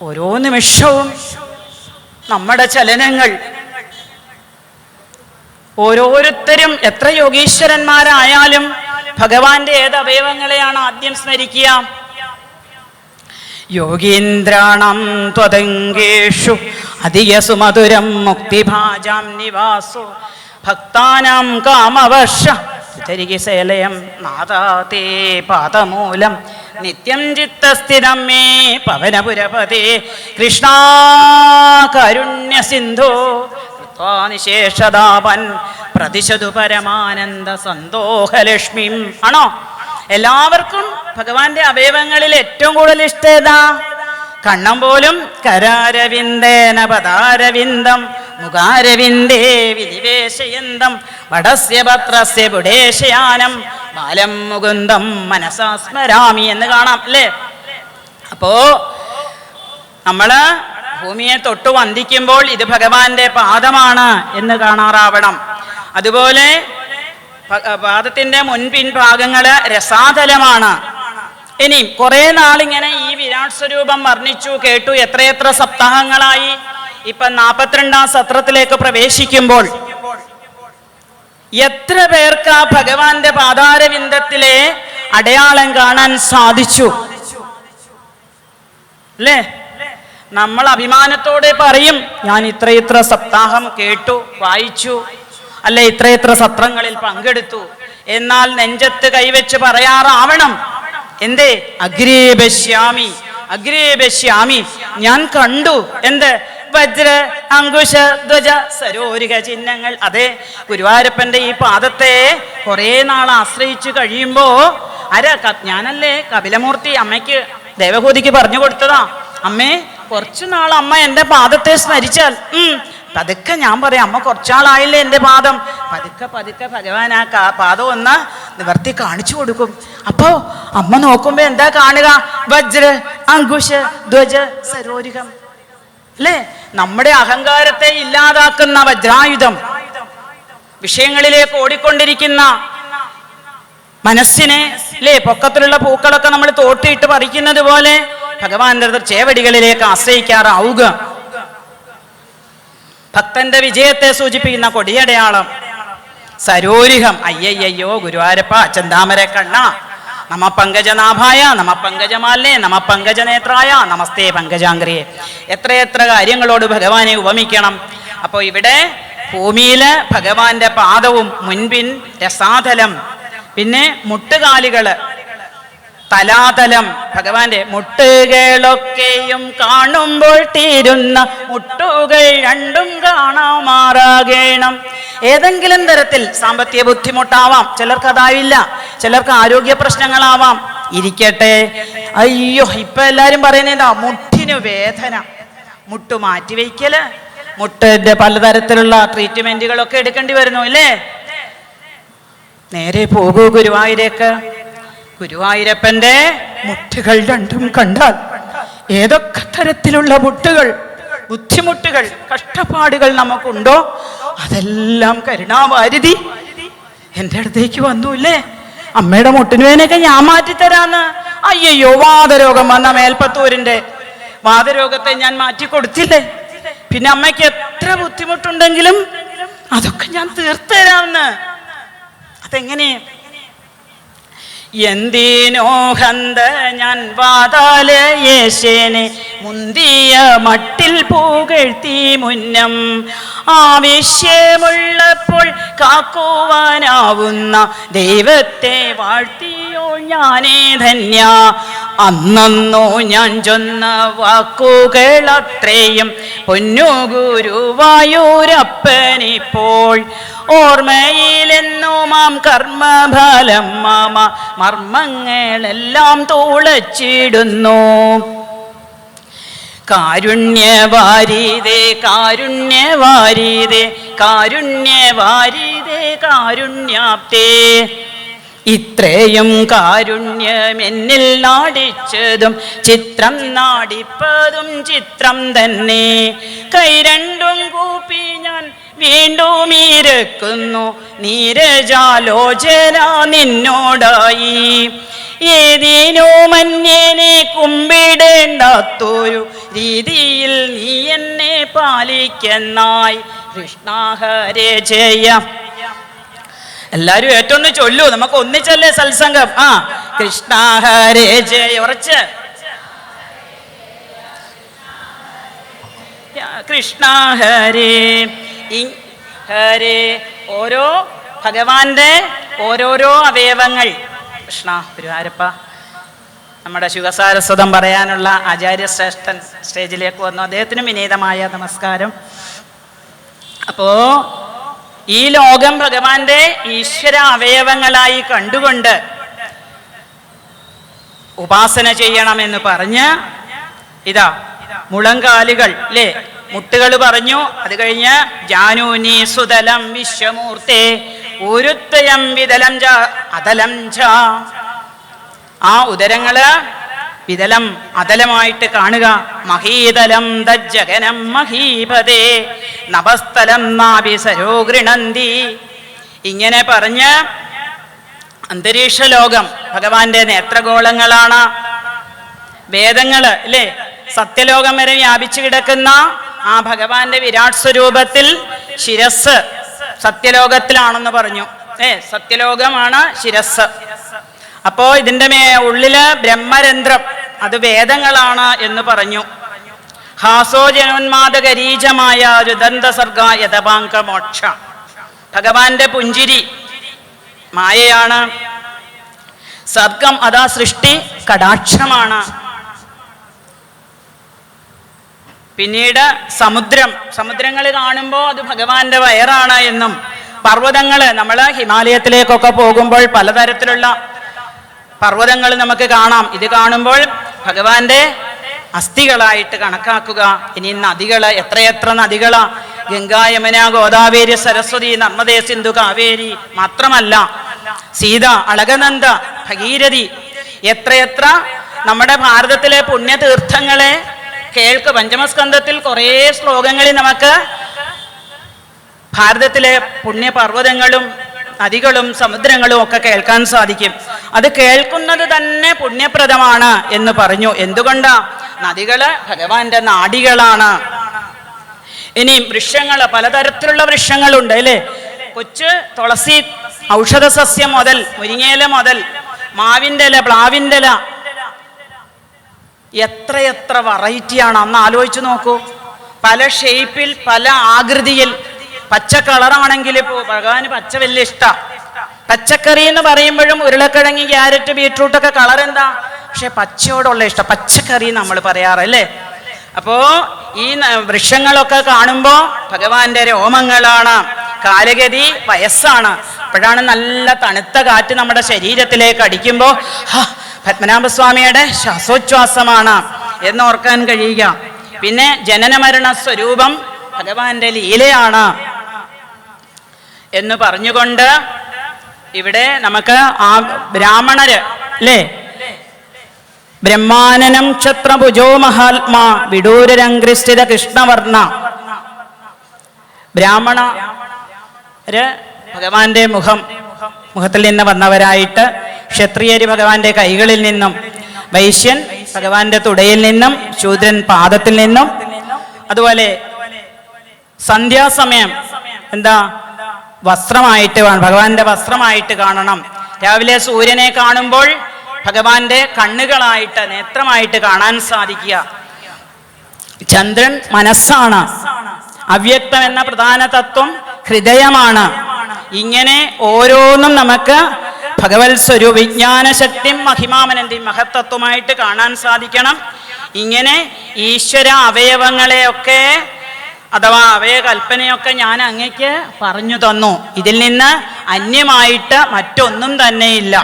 ഓരോ നിമിഷവും നമ്മുടെ ചലനങ്ങൾ, ഓരോരുത്തരും എത്ര യോഗീശ്വരന്മാരായാലും ഭഗവാന്റെ ഏത് അവയവങ്ങളെയാണ് ആദ്യം സ്മരിക്കുക? യോഗീന്ദ്രാണം ത്വദംഗേഷു അധിയസുമധുരം മുക്തിഭാജാം നിവാസോ ഭക്താനാം കാമവർഷ ശേലയം നാദാതേ പാദമൂലം നിത്യം ചിത്തസ്ഥിതം മേ പവനപുരപതേ കൃഷ്ണ കാരുണ്യ സിന്ധോ നിശേഷതാപൻ പ്രതിശതു പരമാനന്ദ സന്തോഹലക്ഷ്മീം. ആണോ? എല്ലാവർക്കും ഭഗവാന്റെ അവയവങ്ങളിൽ ഏറ്റവും കൂടുതൽ ഇഷ്ടം ഏതാ? കണ്ണം പോലും കരാരവിന്ദേന പദാരവിന്ദം മുഖാരവിന്ദേ വിനിവേശയന്തം വടസ്യ പത്രസ്യ പുടേശയാനം ബാലം മുകുന്ദം മനസാ സ്മരാമി എന്ന് കാണാം അല്ലേ? അപ്പോ നമ്മള് ഭൂമിയെ തൊട്ടു വന്ദിക്കുമ്പോൾ ഇത് ഭഗവാന്റെ പാദമാണ് എന്ന് കാണാറാവണം. അതുപോലെ പാദത്തിന്റെ മുൻപിൻ ഭാഗങ്ങള് രസാതലമാണ്. ഇനി കുറെ നാളിങ്ങനെ ഈ വിരാട് സ്വരൂപം വർണ്ണിച്ചു കേട്ടു. എത്രയെത്ര സപ്താഹങ്ങളായി. ഇപ്പൊ 42ാം സത്രത്തിലേക്ക് പ്രവേശിക്കുമ്പോൾ എത്ര പേർക്ക് ആ ഭഗവാന്റെ പാതാരവിന്ദത്തിലെ അടയാളം കാണാൻ സാധിച്ചു അല്ലേ? നമ്മൾ അഭിമാനത്തോടെ പറയും, ഞാൻ ഇത്രയെത്ര സപ്താഹം കേട്ടു, വായിച്ചു, അല്ലെ ഇത്രയെത്ര സത്രങ്ങളിൽ പങ്കെടുത്തു. എന്നാൽ നെഞ്ചത്ത് കൈവച്ച് പറയാറാവണം, എന്തേ? അഗ്രേ പശ്യാമി, അഗ്രേ പശ്യാമി, ഞാൻ കണ്ടു. എന്ത്? വജ്ര അങ്കുശ ധ്വജ സരോരിക ചിഹ്നങ്ങൾ. അതെ, ഗുരുവായൂരപ്പന്റെ ഈ പാദത്തെ കുറെ നാൾ ആശ്രയിച്ചു കഴിയുമ്പോ ഞാനല്ലേ കപിലമൂർത്തി അമ്മയ്ക്ക് ദേവഹൂതിക്ക് പറഞ്ഞു കൊടുത്തതാ, അമ്മേ കുറച്ചു നാൾ അമ്മ എൻ്റെ പാദത്തെ സ്മരിച്ചാൽ പതുക്കെ ഞാൻ പറയാം, അമ്മ കുറച്ചാളായില്ലേ എൻ്റെ പാദം. പതുക്കെ പതുക്കെ ഭഗവാൻ ആ പാദം ഒന്ന് നിവർത്തി കാണിച്ചു കൊടുക്കും. അപ്പോ അമ്മ നോക്കുമ്പോ എന്താ കാണുക? വജ്ര അങ്കുശ ധ്വജ സരോരികം അല്ലേ? നമ്മുടെ അഹങ്കാരത്തെ ഇല്ലാതാക്കുന്ന വജ്രായുധം, വിഷയങ്ങളിലേക്ക് ഓടിക്കൊണ്ടിരിക്കുന്ന മനസ്സിനെ അല്ലേ, പൊക്കത്തിലുള്ള പൂക്കളൊക്കെ നമ്മൾ തോട്ടിയിട്ട് പറിക്കുന്നത് പോലെ ഭഗവാന്റെ ചേവടികളിലേക്ക് ആശ്രയിക്കാറാവുക. ഭക്തന്റെ വിജയത്തെ സൂചിപ്പിക്കുന്ന കൊടിയടയാളം സരോരിഹം. അയ്യയ്യോ ഗുരുവായൂരപ്പ, അച്ചന്താമര കണ്ണ, നമ പങ്കജനാഭായ, നമ പങ്കജമാലിനെ, നമ പങ്കജനേത്രായ, നമസ്തേ പങ്കജാംഗ്രിയെ. എത്രയെത്ര കാര്യങ്ങളോട് ഭഗവാനെ ഉപമിക്കണം. അപ്പോൾ ഇവിടെ ഭൂമിയില് ഭഗവാന്റെ പാദവും മുൻപിൻ രസാതലം, പിന്നെ മുട്ടുകാലുകള് തലാതലം. ഭഗവാന്റെ മുട്ടുകളൊക്കെയും കാണുമ്പോൾ തീരുന്ന മുട്ടുകൾ രണ്ടും കാണാമാറാകണം. ഏതെങ്കിലും തരത്തിൽ സാമ്പത്തിക ബുദ്ധിമുട്ടാവാം, ചിലർക്ക് അതാവില്ല, ചിലർക്ക് ആരോഗ്യ പ്രശ്നങ്ങളാവാം. ഇരിക്കട്ടെ, അയ്യോ ഇപ്പൊ എല്ലാരും പറയുന്നതാ മുട്ടിന് വേദന, മുട്ടു മാറ്റിവെക്കല്, മുട്ടിന്റെ പലതരത്തിലുള്ള ട്രീറ്റ്മെന്റുകളൊക്കെ എടുക്കേണ്ടി വരുന്നു അല്ലേ? നേരെ പോകൂ ഗുരുവായൂരേക്ക്. ഗുരുവായൂരപ്പന്റെ മുട്ടുകൾ രണ്ടും കണ്ടാൽ ഏതൊക്കെ തരത്തിലുള്ള മുട്ടുകൾ, ബുദ്ധിമുട്ടുകൾ, കഷ്ടപ്പാടുകൾ നമുക്കുണ്ടോ അതെല്ലാം കരുണാവാരിധി എൻ്റെ അടുത്തേക്ക് വന്നു ഇല്ലേ? അമ്മയുടെ മുട്ടിനുവേനൊക്കെ ഞാൻ മാറ്റിത്തരാന്ന്. അയ്യോ വാതരോഗം വന്ന മേൽപ്പത്തൂരിന്റെ വാതരോഗത്തെ ഞാൻ മാറ്റി കൊടുത്തില്ലേ? പിന്നെ അമ്മയ്ക്ക് എത്ര ബുദ്ധിമുട്ടുണ്ടെങ്കിലും അതൊക്കെ ഞാൻ തീർത്തുതരാമെന്ന്. അതെങ്ങനെ? എന്തിനോ ഹന്ത ഞാൻ വാതാലയേശനെ മുന്തിയ മട്ടിൽ പുകഴ്ത്തി മുന്നം ആവശ്യമുള്ളപ്പോൾ കാക്കുവാനാവുന്ന ദൈവത്തെ വാഴ്ത്തിയോ ഞാനേ ധന്യ അന്നോ ഞാൻ ചൊന്ന വാക്കുകളത്രയും പൊന്നു ഗുരുവായൂരപ്പനിപ്പോൾ ഓർമ്മയിലെന്നു മാം കർമ്മഫലം മാമ മർമ്മങ്ങളെല്ലാം തുളച്ചിടുന്നു കാരുണ്യവാരിതേ കാരുണ്യവാരിതേ കാരുണ്യവാരിതേ കാരുണ്യാപ്തേ ഇത്രയും കാരുണ്യം എന്നിൽ നാടിച്ചതും ചിത്രം നാടിപ്പതും ചിത്രം തന്നെ കൈ രണ്ടും കൂപ്പി ഞാൻ വീണ്ടും ഇരക്കുന്നു നീരജാലോചന നിന്നോടായി ഏതിനോ മന്യനെ കുമ്പിടേണ്ടാത്തൊരു രീതിയിൽ നീ എന്നെ പാലിക്കുന്നായി കൃഷ്ണ ഹരേ ജയ. എല്ലാരും ഏറ്റൊന്ന് ചൊല്ലൂ, നമുക്ക് ഒന്നിച്ചല്ലേ സത്സംഗം. കൃഷ്ണ ഹരേ ജയ. ഉറച്ച് കൃഷ്ണ ഹരേ ഹരേ. ഓരോ ഭഗവാന്റെ ഓരോരോ അവയവങ്ങൾ. കൃഷ്ണ ഗുരുവായൂരപ്പ. നമ്മുടെ ശിവസാരസ്വതം പറയാനുള്ള ആചാര്യശ്രേഷ്ഠൻ സ്റ്റേജിലേക്ക് വന്നു. അദ്ദേഹത്തിന് വിനീതമായ നമസ്കാരം. അപ്പോ ഈ ലോകം ഭഗവാന്റെ ഈശ്വര അവയവങ്ങളായി കണ്ടുകൊണ്ട് ഉപാസന ചെയ്യണമെന്ന് പറഞ്ഞ് ഇതാ മുളങ്കാലുകൾ അല്ലേ, മുട്ടുകൾ പറഞ്ഞു. അത് കഴിഞ്ഞ് ജാനൂനി സുതലം വിശ്വമൂർത്തേ ഉരുത്തയം വിതലം ച അതലം ച. ആ ഉദരങ്ങള് വിതലം അതലമായിട്ട് കാണുക. മഹീതലം ദജ്ജഗനം മഹീപതേ നഭസ്ഥലം നാഭിസരോ ഗൃണന്തി. ഇങ്ങനെ പറഞ്ഞ് അന്തരീക്ഷ ലോകം ഭഗവാന്റെ നേത്രഗോളങ്ങളാണ്. വേദങ്ങള് അല്ലേ, സത്യലോകം വരെ വ്യാപിച്ചു കിടക്കുന്ന ആ ഭഗവാന്റെ വിരാട് സ്വരൂപത്തിൽ ശിരസ് സത്യലോകത്തിലാണെന്ന് പറഞ്ഞു. സത്യലോകമാണ് ശിരസ്. അപ്പോ ഇതിന്റെ ഉള്ളില് ബ്രഹ്മരന്ധ്രം, അത് വേദങ്ങളാണ് എന്ന് പറഞ്ഞു. ഹാസോ ജനോന്മാദകരീജമായ രുദന്തസർഗ യഥപാങ്ക മോക്ഷ. ഭഗവാന്റെ പുഞ്ചിരി മായയാണ്. സർഗം അതാ സൃഷ്ടി കടാക്ഷമാണ്. പിന്നീട് സമുദ്രങ്ങൾ കാണുമ്പോൾ അത് ഭഗവാന്റെ വയറാണ് എന്നും, പർവ്വതങ്ങൾ നമ്മൾ ഹിമാലയത്തിലേക്കൊക്കെ പോകുമ്പോൾ പലതരത്തിലുള്ള പർവ്വതങ്ങൾ നമുക്ക് കാണാം. ഇത് കാണുമ്പോൾ ഭഗവാന്റെ അസ്ഥികളായിട്ട് കണക്കാക്കുക. ഇനി നദികള്, എത്രയെത്ര നദികളാ. ഗംഗാ, യമുന, ഗോദാവരി, സരസ്വതി, നർമ്മദേ, സിന്ധു, കാവേരി മാത്രമല്ല, സീത, അളകനന്ദ, ഭഗീരഥി, എത്രയെത്ര നമ്മുടെ ഭാരതത്തിലെ പുണ്യതീർത്ഥങ്ങളെ കേൾക്ക്. പഞ്ചമസ്കന്ധത്തിൽ കുറേ ശ്ലോകങ്ങളിൽ നമുക്ക് ഭാരതത്തിലെ പുണ്യപർവ്വതങ്ങളും നദികളും സമുദ്രങ്ങളും ഒക്കെ കേൾക്കാൻ സാധിക്കും. അത് കേൾക്കുന്നത് തന്നെ പുണ്യപ്രദമാണ് എന്ന് പറഞ്ഞു. എന്തുകൊണ്ടാ? നദികള് ഭഗവാന്റെ നാഡികളാണ്. ഇനി വൃക്ഷങ്ങള്, പലതരത്തിലുള്ള വൃക്ഷങ്ങളുണ്ട് അല്ലേ. കൊച്ചു തുളസി ഔഷധ സസ്യം മുതൽ മുരിങ്ങയില മുതൽ മാവിൻ്റെ ഇല, പ്ലാവിൻ്റെ ഇല, എത്രയെത്ര വെറൈറ്റിയാണ്. അന്ന് ആലോചിച്ച് നോക്കൂ. പല ഷേപ്പിൽ, പല ആകൃതിയിൽ. പച്ച കളറാണെങ്കിൽ ഇപ്പോൾ ഭഗവാന് പച്ച വലിയ ഇഷ്ടം. പച്ചക്കറി എന്ന് പറയുമ്പോഴും ഉരുളക്കിഴങ്ങി, ക്യാരറ്റ്, ബീട്രൂട്ടൊക്കെ കളർ എന്താ, പക്ഷെ പച്ചയോടുള്ള ഇഷ്ടം. പച്ചക്കറി നമ്മൾ പറയാറല്ലേ. അപ്പോ ഈ വൃക്ഷങ്ങളൊക്കെ കാണുമ്പോ ഭഗവാന്റെ രോമങ്ങളാണ്. കാലഗതി വയസ്സാണ്. അപ്പോഴാണ് നല്ല തണുത്ത കാറ്റ് നമ്മുടെ ശരീരത്തിലേക്ക് അടിക്കുമ്പോൾ പത്മനാഭസ്വാമിയുടെ ശ്വാസോച്ഛ്വാസമാണ് എന്നോർക്കാൻ കഴിയുക. പിന്നെ ജനനമരണ സ്വരൂപം ഭഗവാന്റെ ലീലയാണ് എന്ന് പറഞ്ഞുകൊണ്ട് ഇവിടെ നമുക്ക് ആ ബ്രാഹ്മണര് അല്ലേ, ബ്രഹ്മാനനം ക്ഷത്രഭുജോ മഹാത്മാ വിഡൂരരംഘ്രിസ്ഥിത കൃഷ്ണവർണ്ണ. ബ്രാഹ്മണര് ഭഗവാന്റെ മുഖത്തിൽ നിന്ന് വന്നവരായിട്ട്, ക്ഷത്രിയര് ഭഗവാന്റെ കൈകളിൽ നിന്നും, വൈശ്യൻ ഭഗവാന്റെ തുടയിൽ നിന്നും, ശൂദ്രൻ പാദത്തിൽ നിന്നും. അതുപോലെ സന്ധ്യാസമയം എന്താ, വസ്ത്രമായിട്ട് ഭഗവാന്റെ വസ്ത്രമായിട്ട് കാണണം. രാവിലെ സൂര്യനെ കാണുമ്പോൾ ഭഗവാന്റെ കണ്ണുകളായിട്ട്, നേത്രമായിട്ട് കാണാൻ സാധിക്കുക. ചന്ദ്രൻ മനസ്സാണ്. അവ്യക്തം എന്ന പ്രധാന തത്വം ഹൃദയമാണ്. ഇങ്ങനെ ഓരോന്നും നമുക്ക് ഭഗവത് സ്വരൂപ വിജ്ഞാനശക്തിയും മഹിമാമനന്തിയും മഹത്തത്വമായിട്ട് കാണാൻ സാധിക്കണം. ഇങ്ങനെ ഈശ്വര അവയവങ്ങളെയൊക്കെ അഥവാ അവയകൽപ്പനയൊക്കെ ഞാൻ അങ്ങയ്ക്ക് പറഞ്ഞു തന്നു. ഇതിൽ നിന്ന് അന്യമായിട്ട് മറ്റൊന്നും തന്നെയില്ല.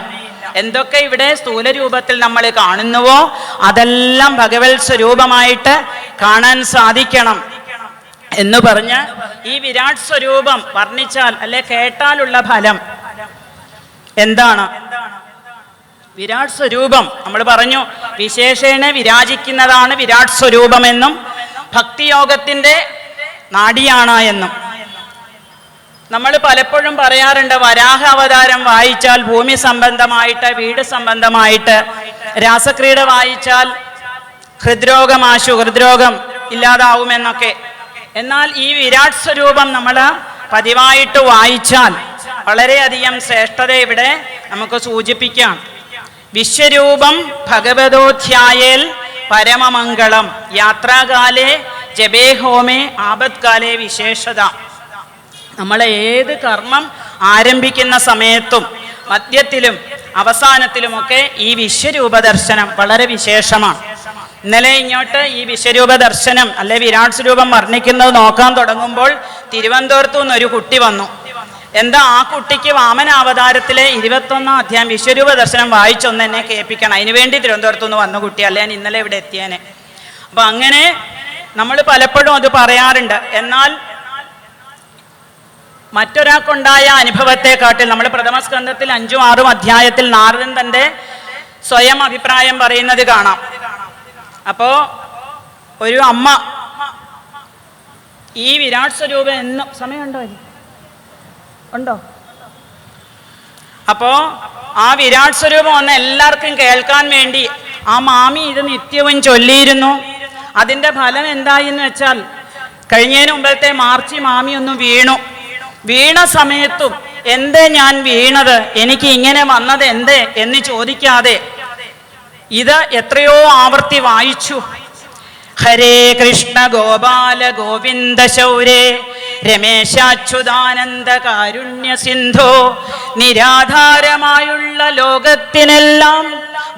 എന്തൊക്കെ ഇവിടെ സ്ഥൂല രൂപത്തിൽ നമ്മൾ കാണുന്നുവോ അതെല്ലാം ഭഗവത് സ്വരൂപമായിട്ട് കാണാൻ സാധിക്കണം എന്ന് പറഞ്ഞ് ഈ വിരാട് സ്വരൂപം വർണ്ണിച്ചാൽ അല്ലെ കേട്ടാലുള്ള ഫലം എന്താണ്? വിരാട് സ്വരൂപം നമ്മൾ പറഞ്ഞു വിശേഷേണ വിരാജിക്കുന്നതാണ് വിരാട് സ്വരൂപമെന്നും ഭക്തിയോഗത്തിന്റെ നാഡിയാണ് എന്നും. നമ്മൾ പലപ്പോഴും പറയാറുണ്ട് വരാഹ അവതാരം വായിച്ചാൽ ഭൂമി സംബന്ധമായിട്ട്, വീട് സംബന്ധമായിട്ട്, രാസക്രീഡ വായിച്ചാൽ ഹൃദ്രോഗം ഇല്ലാതാവുമെന്നൊക്കെ. എന്നാൽ ഈ വിരാട് സ്വരൂപം നമ്മൾ പതിവായിട്ട് വായിച്ചാൽ വളരെയധികം ശ്രേഷ്ഠത ഇവിടെ നമുക്ക് സൂചിപ്പിക്കാം. വിശ്വരൂപം ഭഗവതോധ്യായേൽ പരമമംഗളം യാത്രാകാലേ ജപേ ഹോമേ ആപത്കാലേ വിശേഷത. നമ്മൾ ഏത് കർമ്മം ആരംഭിക്കുന്ന സമയത്തും മധ്യത്തിലും അവസാനത്തിലുമൊക്കെ ഈ വിശ്വരൂപ ദർശനം വളരെ വിശേഷമാണ്. ഇന്നലെ ഇങ്ങോട്ട് ഈ വിശ്വരൂപ ദർശനം അല്ലെ വിരാട് സ്വരൂപം വർണ്ണിക്കുന്നത് നോക്കാൻ തുടങ്ങുമ്പോൾ തിരുവനന്തപുരത്തു നിന്നൊരു കുട്ടി വന്നു. എന്താ ആ കുട്ടിക്ക് വാമനാവതാരത്തിലെ 21-ാം അധ്യായം വിശ്വരൂപ ദർശനം വായിച്ചൊന്ന് എന്നെ കേൾപ്പിക്കണം, അതിനുവേണ്ടി തിരുവനന്തപുരത്തു നിന്ന് വന്ന കുട്ടി, അല്ലെ ഞാൻ ഇന്നലെ ഇവിടെ എത്തിയേനെ. അപ്പൊ അങ്ങനെ നമ്മൾ പലപ്പോഴും അത് പറയാറുണ്ട്. എന്നാൽ മറ്റൊരാൾക്കുണ്ടായ അനുഭവത്തെക്കാട്ടിൽ നമ്മൾ പ്രഥമ സ്കന്ധത്തിൽ 5ഉം 6ഉം അധ്യായത്തിൽ നാരദൻ തൻ്റെ സ്വയം അഭിപ്രായം പറയുന്നത് കാണാം. അപ്പോ ഒരു അമ്മ ഈ വിരാട് സ്വരൂപം എന്നും സമയമുണ്ടോ ഉണ്ടോ? അപ്പോ ആ വിരാട് സ്വരൂപം ഒന്ന് എല്ലാവർക്കും കേൾക്കാൻ വേണ്ടി ആ മാമി ഇത് നിത്യവും ചൊല്ലിയിരുന്നു. അതിന്റെ ഫലം എന്തായി എന്ന് വെച്ചാൽ കഴിഞ്ഞതിന് മുമ്പത്തെ മാർച്ച് മാമി ഒന്ന് വീണ സമയത്തും എന്തേ ഞാൻ വീണത്, എനിക്ക് ഇങ്ങനെ വന്നത് എന്തേ എന്ന് ചോദിക്കാതെ ഇത് എത്രയോ ആവർത്തി വായിച്ചു. ഹരേ കൃഷ്ണ ഗോപാല ഗോവിന്ദ ശൗരേ രമേശാച്യുതാനന്ദ കാരുണ്യ സിന്ധോ നിരാധാരമായുള്ള ലോകത്തിനെല്ലാം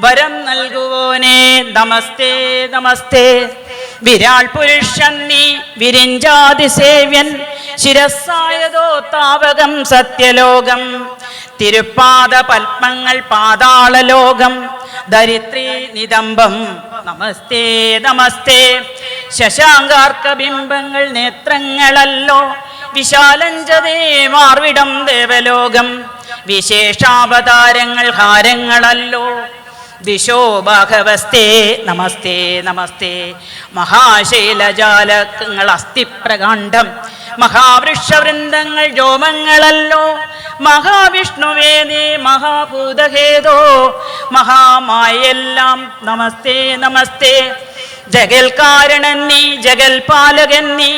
വരം നൽകുവോനേ നമസ്തേ നമസ്തേ. വിരാട് പുരുഷൻ നീ വിരിഞ്ചാതിസേവ്യൻ ശിരസ്സായതോ താവകം സത്യലോകം. തിരുപ്പാദ പത്മങ്ങൾ പാതാളലോകം ദരിത്രീ നിതംബം നമസ്തേ നമസ്തേ. ശശാങ്കാർക്ക ബിംബങ്ങൾ നേത്രങ്ങളല്ലോ വിശാലഞ്ചതേ മാർവിടം ദേവലോകം. വിശേഷാവതാരങ്ങൾ ഹാരങ്ങളല്ലോ ദിശോ ഭാഗവസ്തേ നമസ്തേ നമസ്തേ. മഹാശൈലജാലകങ്ങൾ അസ്ഥിപ്രകാണ്ഡം മഹാവൃക്ഷവൃന്ദങ്ങൾ രോമങ്ങളല്ലോ മഹാവിഷ്ണുവേദേ മഹാഭൂതഹേതോ മഹാമായെല്ലാം നമസ്തേ നമസ്തേ. ജഗൽകാരണൻ നീ ജഗൽപാലകൻ നീ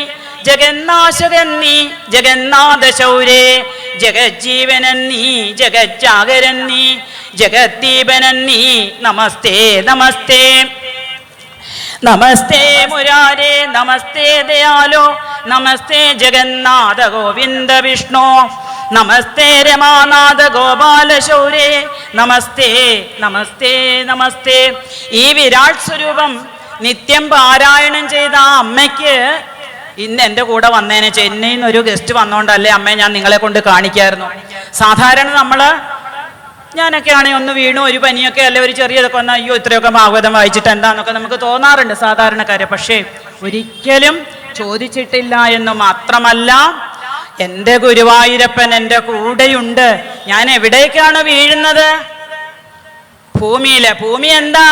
ജഗന്നാശകൻ നീ ജഗന്നാഥശൗരേ. ജഗജ്ജീവനൻ നീ ജഗജ്ജാഗരൻ നീ ജഗദ്ദീപനൻ നീ നമസ്തേ നമസ്തേ. നമസ്തേ മുരാരേ നമസ്തേ ദയാലോ നമസ്തേ ജഗന്നാഥ ഗോവിന്ദ വിഷ്ണു. നമസ്തേ രമാനാഥ ഗോപാല ശൗരേ നമസ്തേ നമസ്തേ നമസ്തേ. ഈ വിരാട് സ്വരൂപം നിത്യം പാരായണം ചെയ്ത ആ അമ്മയ്ക്ക് ഇന്ന് എൻ്റെ കൂടെ വന്നേനെ, ചെന്നൈയിൽ നിന്ന് ഒരു ഗസ്റ്റ് വന്നോണ്ടല്ലേ അമ്മയെ ഞാൻ നിങ്ങളെ കൊണ്ട് കാണിക്കായിരുന്നു. സാധാരണ ഞാനൊക്കെ ആണെങ്കിൽ ഒന്ന് വീണു ഒരു പനിയൊക്കെ അല്ലെ ഒരു ചെറിയതൊക്കെ വന്നാൽ അയ്യോ ഇത്രയൊക്കെ ഭാഗവതം വായിച്ചിട്ട് എന്താന്നൊക്കെ നമുക്ക് തോന്നാറുണ്ട് സാധാരണക്കാരെ. പക്ഷേ ഒരിക്കലും ചോദിച്ചിട്ടില്ല എന്ന് മാത്രമല്ല, എൻ്റെ ഗുരുവായൂരപ്പൻ എൻ്റെ കൂടെയുണ്ട്. ഞാൻ എവിടേക്കാണ് വീഴുന്നത്? ഭൂമിയിലെ. ഭൂമി എന്താ?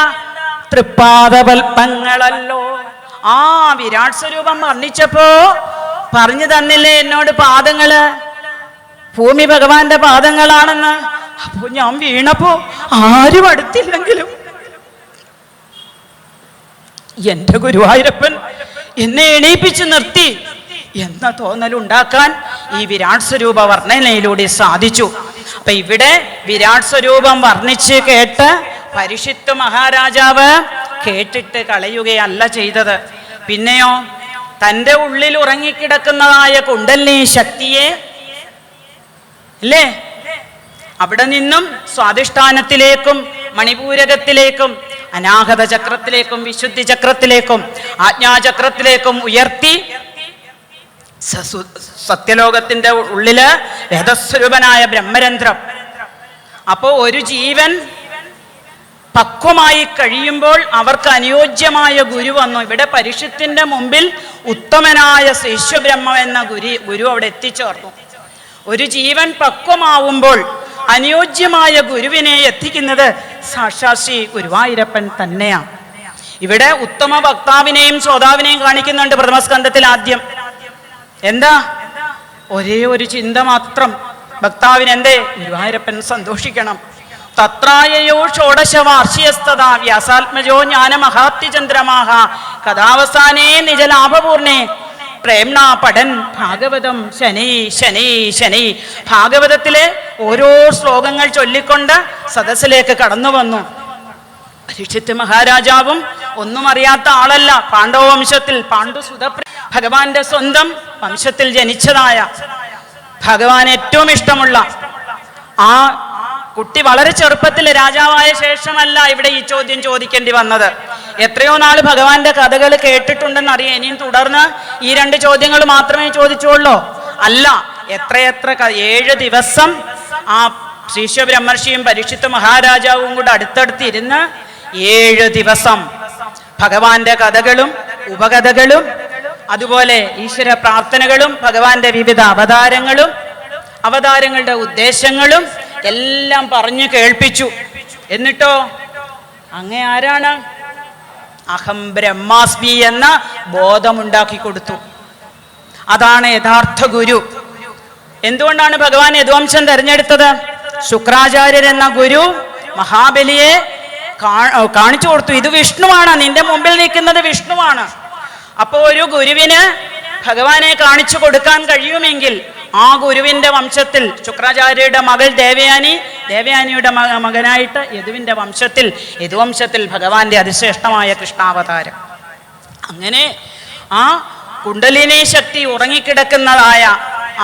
തൃപ്പാദപൽപ്പങ്ങളല്ലോ. ആ വിരാട് സ്വരൂപം വർണ്ണിച്ചപ്പോ പറഞ്ഞു തന്നില്ലേ എന്നോട് പാദങ്ങള് ഭൂമി ഭഗവാന്റെ പാദങ്ങളാണെന്ന്. അപ്പോ ഞാൻ വീണപ്പോ ആരും അടുത്തില്ലെങ്കിലും എന്റെ ഗുരുവായൂരപ്പൻ എന്നെ എണീപ്പിച്ച് നിർത്തി എന്ന തോന്നലുണ്ടാക്കാൻ ഈ വിരാട് സ്വരൂപ വർണ്ണനയിലൂടെ സാധിച്ചു. അപ്പൊ ഇവിടെ വിരാട് സ്വരൂപം വർണ്ണിച്ച് കേട്ട് പരീക്ഷിത്ത് മഹാരാജാവ് കേട്ടിട്ട് കളയുകയല്ല ചെയ്തത്. പിന്നെയോ തൻ്റെ ഉള്ളിൽ ഉറങ്ങിക്കിടക്കുന്നതായ കുണ്ടലിനി ശക്തിയെ അല്ലേ അവിടെ നിന്നും സ്വാധിഷ്ഠാനത്തിലേക്കും മണിപൂരകത്തിലേക്കും അനാഹത ചക്രത്തിലേക്കും വിശുദ്ധി ചക്രത്തിലേക്കും ആജ്ഞാചക്രത്തിലേക്കും ഉയർത്തി സത്യലോകത്തിന്റെ ഉള്ളില് വേദസ്വരൂപനായ ബ്രഹ്മരന്ധ്രം. അപ്പോ ഒരു ജീവൻ പക്വമായി കഴിയുമ്പോൾ അവർക്ക് അനുയോജ്യമായ ഗുരു വന്നു. ഇവിടെ പരീക്ഷത്തിന്റെ മുമ്പിൽ ഉത്തമനായ ശിഷ്യബ്രഹ്മ എന്ന ഗുരു അവിടെ എത്തിച്ചേർന്നു. ഒരു ജീവൻ പക്വമാവുമ്പോൾ അനുയോജ്യമായ ഗുരുവിനെ എത്തിക്കുന്നത് സാക്ഷാൽ ശ്രീ ഗുരുവായൂരപ്പൻ തന്നെയാണ്. ഇവിടെ ഉത്തമ വക്താവിനെയും ശ്രോതാവിനെയും കാണിക്കുന്നുണ്ട് പ്രഥമസ്കന്ധത്തിൽ ആദ്യം. എന്താ? ഒരേ ഒരു ചിന്ത മാത്രം ഭക്താവിന്. എന്തേ? ഗുരുവായൂരപ്പൻ സന്തോഷിക്കണം. തത്രായയോ ഷോഡശവാർഷിയസ്തദാ വ്യാസാത്മജോ ജ്ഞാനമഹാത്യചന്ദ്രമാഹ കഥാവസാനേ നിജലാഭപൂർണേ പ്രേംണ പഠൻ ഭാഗവതം ശനി ശനി ശനി. ഭാഗവതത്തിലെ ഓരോ ശ്ലോകങ്ങൾ ചൊല്ലിക്കൊണ്ട് സദസ്സിലേക്ക് കടന്നു വന്നു. പരീക്ഷിത്ത് മഹാരാജാവും ഒന്നും അറിയാത്ത ആളല്ല. പാണ്ഡവ വംശത്തിൽ പാണ്ഡുസുതപ്രിയ ഭഗവാന്റെ സ്വന്തം വംശത്തിൽ ജനിച്ചതായ ഭഗവാൻ ഏറ്റവും ഇഷ്ടമുള്ള ആ കുട്ടി വളരെ ചെറുപ്പത്തിൽ രാജാവായ ശേഷമല്ല ഇവിടെ ഈ ചോദ്യം ചോദിക്കേണ്ടി വന്നത്. എത്രയോ നാൾ ഭഗവാന്റെ കഥകൾ കേട്ടിട്ടുണ്ടെന്ന് അറിയാം. ഇനിയും തുടർന്ന് ഈ 2 ചോദ്യങ്ങൾ മാത്രമേ ചോദിച്ചുള്ളൂ. അല്ല, എത്രയെത്ര 7 ദിവസം ആ ശിഷ്യബ്രഹ്മർഷിയും പരീക്ഷിത്ത് മഹാരാജാവും കൂടെ അടുത്തടുത്തിരുന്ന് 7 ദിവസം ഭഗവാന്റെ കഥകളും ഉപകഥകളും അതുപോലെ ഈശ്വര പ്രാർത്ഥനകളും ഭഗവാന്റെ വിവിധ അവതാരങ്ങളുടെ ഉദ്ദേശങ്ങളും എല്ലാം പറഞ്ഞു കേൾപ്പിച്ചു. എന്നിട്ടോ അങ്ങേ ആരാണ്? അഹം ബ്രഹ്മാസ്മി എന്ന ബോധമുണ്ടാക്കി കൊടുത്തു. അതാണ് യഥാർത്ഥ ഗുരു. എന്തുകൊണ്ടാണ് ഭഗവാൻ യദുവംശം തെരഞ്ഞെടുത്തത്? ശുക്രാചാര്യർ എന്ന ഗുരു മഹാബലിയെ കാണിച്ചു കൊടുത്തു. ഇത് വിഷ്ണുവാണ്, നിന്റെ മുമ്പിൽ നിൽക്കുന്നത് വിഷ്ണുവാണ്. അപ്പോൾ ഒരു ഗുരുവിന് ഭഗവാനെ കാണിച്ചു കൊടുക്കാൻ കഴിയുമെങ്കിൽ ആ ഗുരുവിന്റെ വംശത്തിൽ ശുക്രാചാര്യരുടെ മകൾ ദേവയാനിയുടെ മകനായിട്ട് യദുവംശത്തിൽ ഭഗവാന്റെ അതിശ്രേഷ്ഠമായ കൃഷ്ണാവതാരം. അങ്ങനെ ആ കുണ്ടലിനി ശക്തി ഉറങ്ങിക്കിടക്കുന്നതായ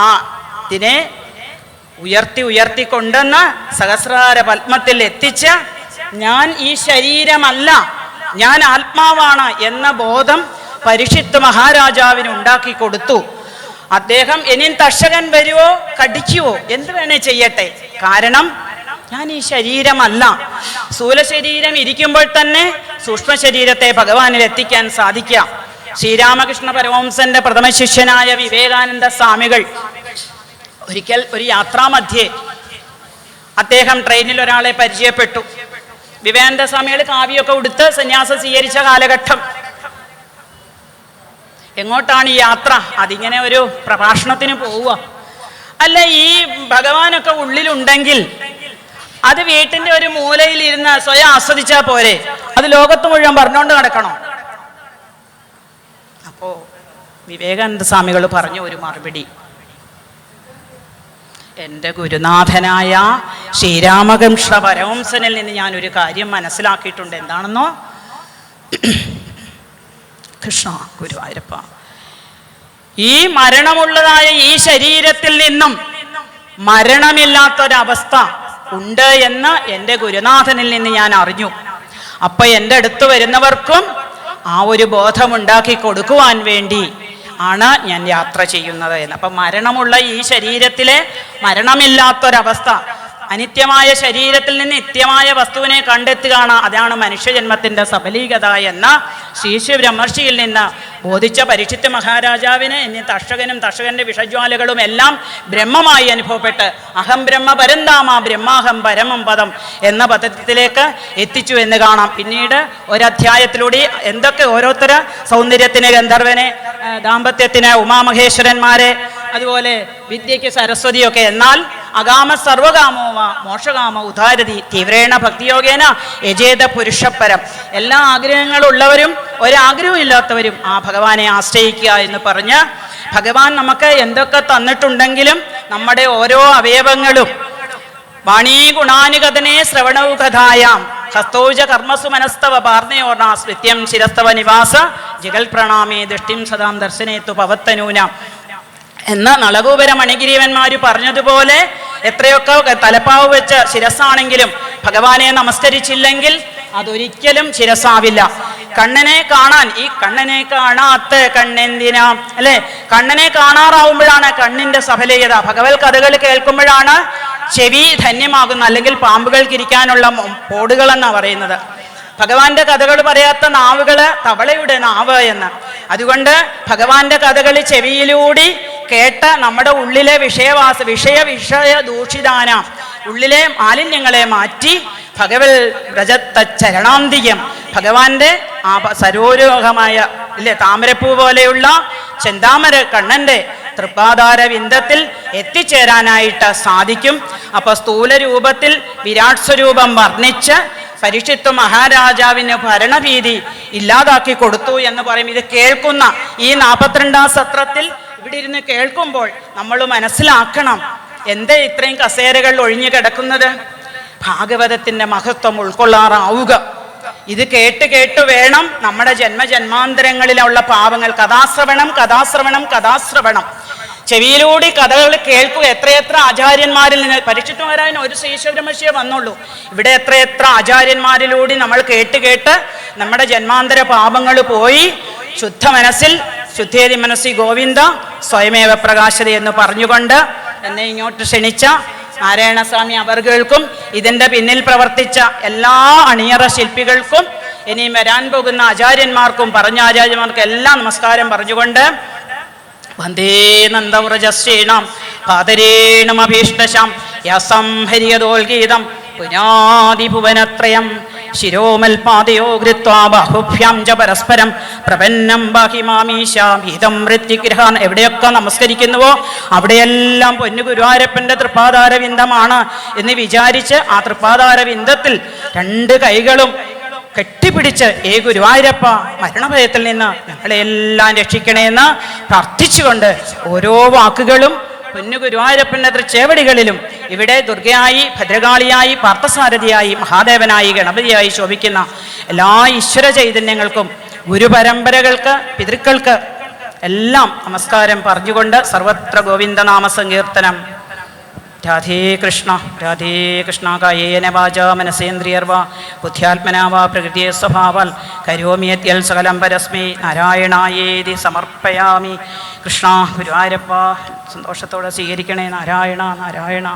ആ ഇതിനെ ഉയർത്തിക്കൊണ്ടെന്ന് സഹസ്രാര പത്മത്തിൽ എത്തിച്ച ഞാൻ ഈ ശരീരമല്ല, ഞാൻ ആത്മാവാണ് എന്ന ബോധം പരീക്ഷിത്ത് മഹാരാജാവിന് ഉണ്ടാക്കി കൊടുത്തു. അദ്ദേഹം ഇനിയും തക്ഷകൻ വരുവോ കടിക്കുവോ എന്ത് വേണേ ചെയ്യട്ടെ, കാരണം ഞാൻ ഈ ശരീരമല്ല. സ്ഥൂല ശരീരം ഇരിക്കുമ്പോൾ തന്നെ സൂക്ഷ്മ ശരീരത്തെ ഭഗവാനിൽ എത്തിക്കാൻ സാധിക്കാം. ശ്രീരാമകൃഷ്ണ പരമഹംസന്റെ പ്രഥമ ശിഷ്യനായ വിവേകാനന്ദ സ്വാമികൾ ഒരിക്കൽ ഒരു യാത്രാമധ്യേ അദ്ദേഹം ട്രെയിനിൽ ഒരാളെ പരിചയപ്പെട്ടു. വിവേകാനന്ദ സ്വാമികൾ കാവ്യമൊക്കെ ഉടുത്ത് സന്യാസം സ്വീകരിച്ച കാലഘട്ടം. എങ്ങോട്ടാണ് ഈ യാത്ര? അതിങ്ങനെ ഒരു പ്രഭാഷണത്തിന് പോവുക. അല്ല, ഈ ഭഗവാനൊക്കെ ഉള്ളിലുണ്ടെങ്കിൽ അത് വീട്ടിന്റെ ഒരു മൂലയിൽ ഇരുന്ന് സ്വയം ആസ്വദിച്ചാൽ പോരെ, അത് ലോകത്ത് മുഴുവൻ പറഞ്ഞുകൊണ്ട് നടക്കണോ? അപ്പോ വിവേകാനന്ദ സ്വാമികൾ പറഞ്ഞ ഒരു മറുപടി, എൻ്റെ ഗുരുനാഥനായ ശ്രീരാമകൃഷ്ണ പരമഹംസനിൽ നിന്ന് ഞാനൊരു കാര്യം മനസ്സിലാക്കിയിട്ടുണ്ട്. എന്താണെന്നോ? കൃഷ്ണ ഗുരുവായൂരപ്പ, ഈ മരണമുള്ളതായ ഈ ശരീരത്തിൽ നിന്നും മരണമില്ലാത്തൊരവസ്ഥ ഉണ്ട് എന്ന് എൻ്റെ ഗുരുനാഥനിൽ നിന്ന് ഞാൻ അറിഞ്ഞു. അപ്പൊ എൻ്റെ അടുത്ത് വരുന്നവർക്കും ആ ഒരു ബോധമുണ്ടാക്കി കൊടുക്കുവാൻ വേണ്ടി ആണ് ഞാൻ യാത്ര ചെയ്യുന്നത് എന്ന്. അപ്പം മരണമുള്ള ഈ ശരീരത്തിലെ മരണമില്ലാത്തൊരവസ്ഥ, അനിത്യമായ ശരീരത്തിൽ നിന്ന് നിത്യമായ വസ്തുവിനെ കണ്ടെത്തുകയാണ്. അതാണ് മനുഷ്യജന്മത്തിന്റെ സബലീകത എന്ന ശിഷ്യബ്രഹ്മർഷിയിൽ നിന്ന് ബോധിച്ച പരീക്ഷിത്ത് മഹാരാജാവിന് ഇനി തക്ഷകന്റെ വിഷജ്വാലകളും എല്ലാം ബ്രഹ്മമായി അനുഭവപ്പെട്ട് അഹം ബ്രഹ്മ പരന്താമ ബ്രഹ്മാഹം പരമം പദം എന്ന പദത്തിലേക്ക് എത്തിച്ചു എന്ന് കാണാം. പിന്നീട് ഒരധ്യായത്തിലൂടെ എന്തൊക്കെ ഓരോരുത്തര സൗന്ദര്യത്തിന് ഗന്ധർവനെ, ദാമ്പത്യത്തിന് ഉമാമഹേശ്വരന്മാരെ, അതുപോലെ വിദ്യയ്ക്ക് സരസ്വതിയൊക്കെ. എന്നാൽ അകാമ സർവകാമോവ മോക്ഷകാമ ഉദാരതി തീവ്രേണ ഭക്തിയോഗേന യജേത പുരുഷപ്പരം. എല്ലാ ആഗ്രഹങ്ങളുള്ളവരും ഒരാഗ്രഹവും ഇല്ലാത്തവരും ആ ഭഗവാനെ ആശ്രയിക്കുക എന്ന് പറഞ്ഞ്, ഭഗവാൻ നമുക്ക് എന്തൊക്കെ തന്നിട്ടുണ്ടെങ്കിലും നമ്മുടെ ഓരോ അവയവങ്ങളും വാണീ ഗുണാനുഗതനെ ശ്രവണവും കഥായാം ഹസ്തൗജ കർമ്മസു മനസ്തവ പാർണയോർണ സ്മൃത്യം ശിരസ്തവ നിവാസ ജഗൽ പ്രണാമേ ദൃഷ്ടിം സദാം ദർശനേത്തു പവത്തനൂന എന്ന നളകൂപര മണിഗിരിവന്മാര് പറഞ്ഞതുപോലെ എത്രയൊക്കെ തലപ്പാവ് വെച്ച് ശിരസാണെങ്കിലും ഭഗവാനെ നമസ്കരിച്ചില്ലെങ്കിൽ അതൊരിക്കലും ശിരസാവില്ല. കണ്ണനെ കാണാൻ, ഈ കണ്ണനെ കാണാത്ത കണ്ണെന്തിനാ അല്ലെ, കണ്ണനെ കാണാറാവുമ്പോഴാണ് കണ്ണിന്റെ സഫലീയത. ഭഗവത് കഥകൾ കേൾക്കുമ്പോഴാണ് ചെവി ധന്യമാകുന്നത്, അല്ലെങ്കിൽ പാമ്പുകൾക്ക് ഇരിക്കാനുള്ള പോടുകൾ എന്നാ പറയുന്നത്. ഭഗവാന്റെ കഥകൾ പറയാത്ത നാവുകള് തവളയുടെ നാവ് എന്ന്. അതുകൊണ്ട് ഭഗവാന്റെ കഥകൾ ചെവിയിലൂടെ കേട്ട് നമ്മുടെ ഉള്ളിലെ വിഷയ ദൂഷിതാന ഉള്ളിലെ മാലിന്യങ്ങളെ മാറ്റി ഭഗവത് വ്രജത്ത ചരണാന്തികം ഭഗവാന്റെ സരോരോഹമായ ഇല്ലേ താമരപ്പൂ പോലെയുള്ള ചെന്താമര കണ്ണന്റെ തൃപ്പാദാര വിന്ദത്തിൽ എത്തിച്ചേരാനായിട്ട് സാധിക്കും. അപ്പൊ സ്ഥൂല രൂപത്തിൽ വിരാട് സ്വരൂപം വർണ്ണിച്ച് പരീക്ഷിത്ത് മഹാരാജാവിന് ഭരണഭീതി ഇല്ലാതാക്കി കൊടുത്തു എന്ന് പറയും. ഇത് കേൾക്കുന്ന ഈ 42ാം സത്രത്തിൽ ഇവിടെ ഇരുന്ന് കേൾക്കുമ്പോൾ നമ്മൾ മനസ്സിലാക്കണം, എന്തേ ഇത്രയും കസേരകൾ ഒഴിഞ്ഞു കിടക്കുന്നത്? ഭാഗവതത്തിന്റെ മഹത്വം ഉൾക്കൊള്ളാറാവുക. ഇത് കേട്ട് കേട്ട് വേണം നമ്മുടെ ജന്മജന്മാന്തരങ്ങളിലുള്ള പാവങ്ങൾ. കഥാശ്രവണം ചെവിയിലൂടെ കഥകൾ കേൾക്കുക. എത്രയെത്ര ആചാര്യന്മാരിൽ നിന്ന്, പരീക്ഷിത്ത് മഹാരാജന് ഒരു ശ്രീശബ്രഹ്മർഷിയെ വന്നുള്ളൂ. ഇവിടെ എത്രയെത്ര ആചാര്യന്മാരിലൂടെ നമ്മൾ കേട്ട് നമ്മുടെ ജന്മാന്തര പാപങ്ങൾ പോയി ശുദ്ധ മനസ്സിൽ ശുദ്ധേരി മനസ്സി ഗോവിന്ദ സ്വയമേവ പ്രകാശത എന്ന് പറഞ്ഞുകൊണ്ട് എന്നെ ഇങ്ങോട്ട് ക്ഷണിച്ച നാരായണസ്വാമി അവർകൾക്കും ഇതിൻ്റെ പിന്നിൽ പ്രവർത്തിച്ച എല്ലാ അണിയറ ശില്പികൾക്കും ഇനിയും വരാൻ പോകുന്ന ആചാര്യന്മാർക്കും പറഞ്ഞ ആചാര്യന്മാർക്കും എല്ലാം നമസ്കാരം പറഞ്ഞുകൊണ്ട് വന്ദേ നന്ദവ്രജശ്രീണാം പാതരേണമഭീഷ്ടശാം യസംഹരിയതോൽഗീതം പുനാദിഭുവനത്രയം ശിരോമൽപാദയോ കൃത്വാ ബാഹുഭ്യാം ച പരസ്പരം പ്രപന്നം ബാഹിമാമീശാമീതം മൃത്യുഗ്രഹാൻ. എവിടെയൊക്കെ നമസ്കരിക്കുന്നുവോ അവിടെയെല്ലാം പൊന്നു ഗുരുവായൂരപ്പൻ്റെ തൃപ്പാദാരവിന്ദമാണ് എന്ന് വിചാരിച്ച് ആ തൃപ്പാദാരവിന്ദത്തിൽ 2 കൈകളും കെട്ടിപ്പിടിച്ച് ഏ ഗുരുവായൂരപ്പ മരണഭയത്തിൽ നിന്ന് ഞങ്ങളെല്ലാം രക്ഷിക്കണേന്ന് പ്രാർത്ഥിച്ചുകൊണ്ട് ഓരോ വാക്കുകളും പൊന്നു ഗുരുവായൂരപ്പൻ്റെ തൃച്ചേവടികളിലും ഇവിടെ ദുർഗയായി, ഭദ്രകാളിയായി, പാർത്ഥസാരഥിയായി, മഹാദേവനായി, ഗണപതിയായി ശോഭിക്കുന്ന എല്ലാ ഈശ്വര ചൈതന്യങ്ങൾക്കും ഗുരുപരമ്പരകൾക്ക് പിതൃക്കൾക്ക് എല്ലാം നമസ്കാരം പറഞ്ഞുകൊണ്ട് സർവത്ര ഗോവിന്ദനാമ സങ്കീർത്തനം. രാധേ കൃഷ്ണ കായേന വാചാ മനസേന്ദ്രിയർവാ ബുദ്ധ്യാത്മനാ വാ പ്രകൃതിയെ സ്വഭാവാൽ കരോമി യദ്യൽ സകലം പരസ്മൈ നാരായണായേതി സമർപ്പയാമി. കൃഷ്ണ ഗുരുവായൂരപ്പ സന്തോഷത്തോടെ സ്വീകരിക്കണേ. നാരായണ നാരായണ.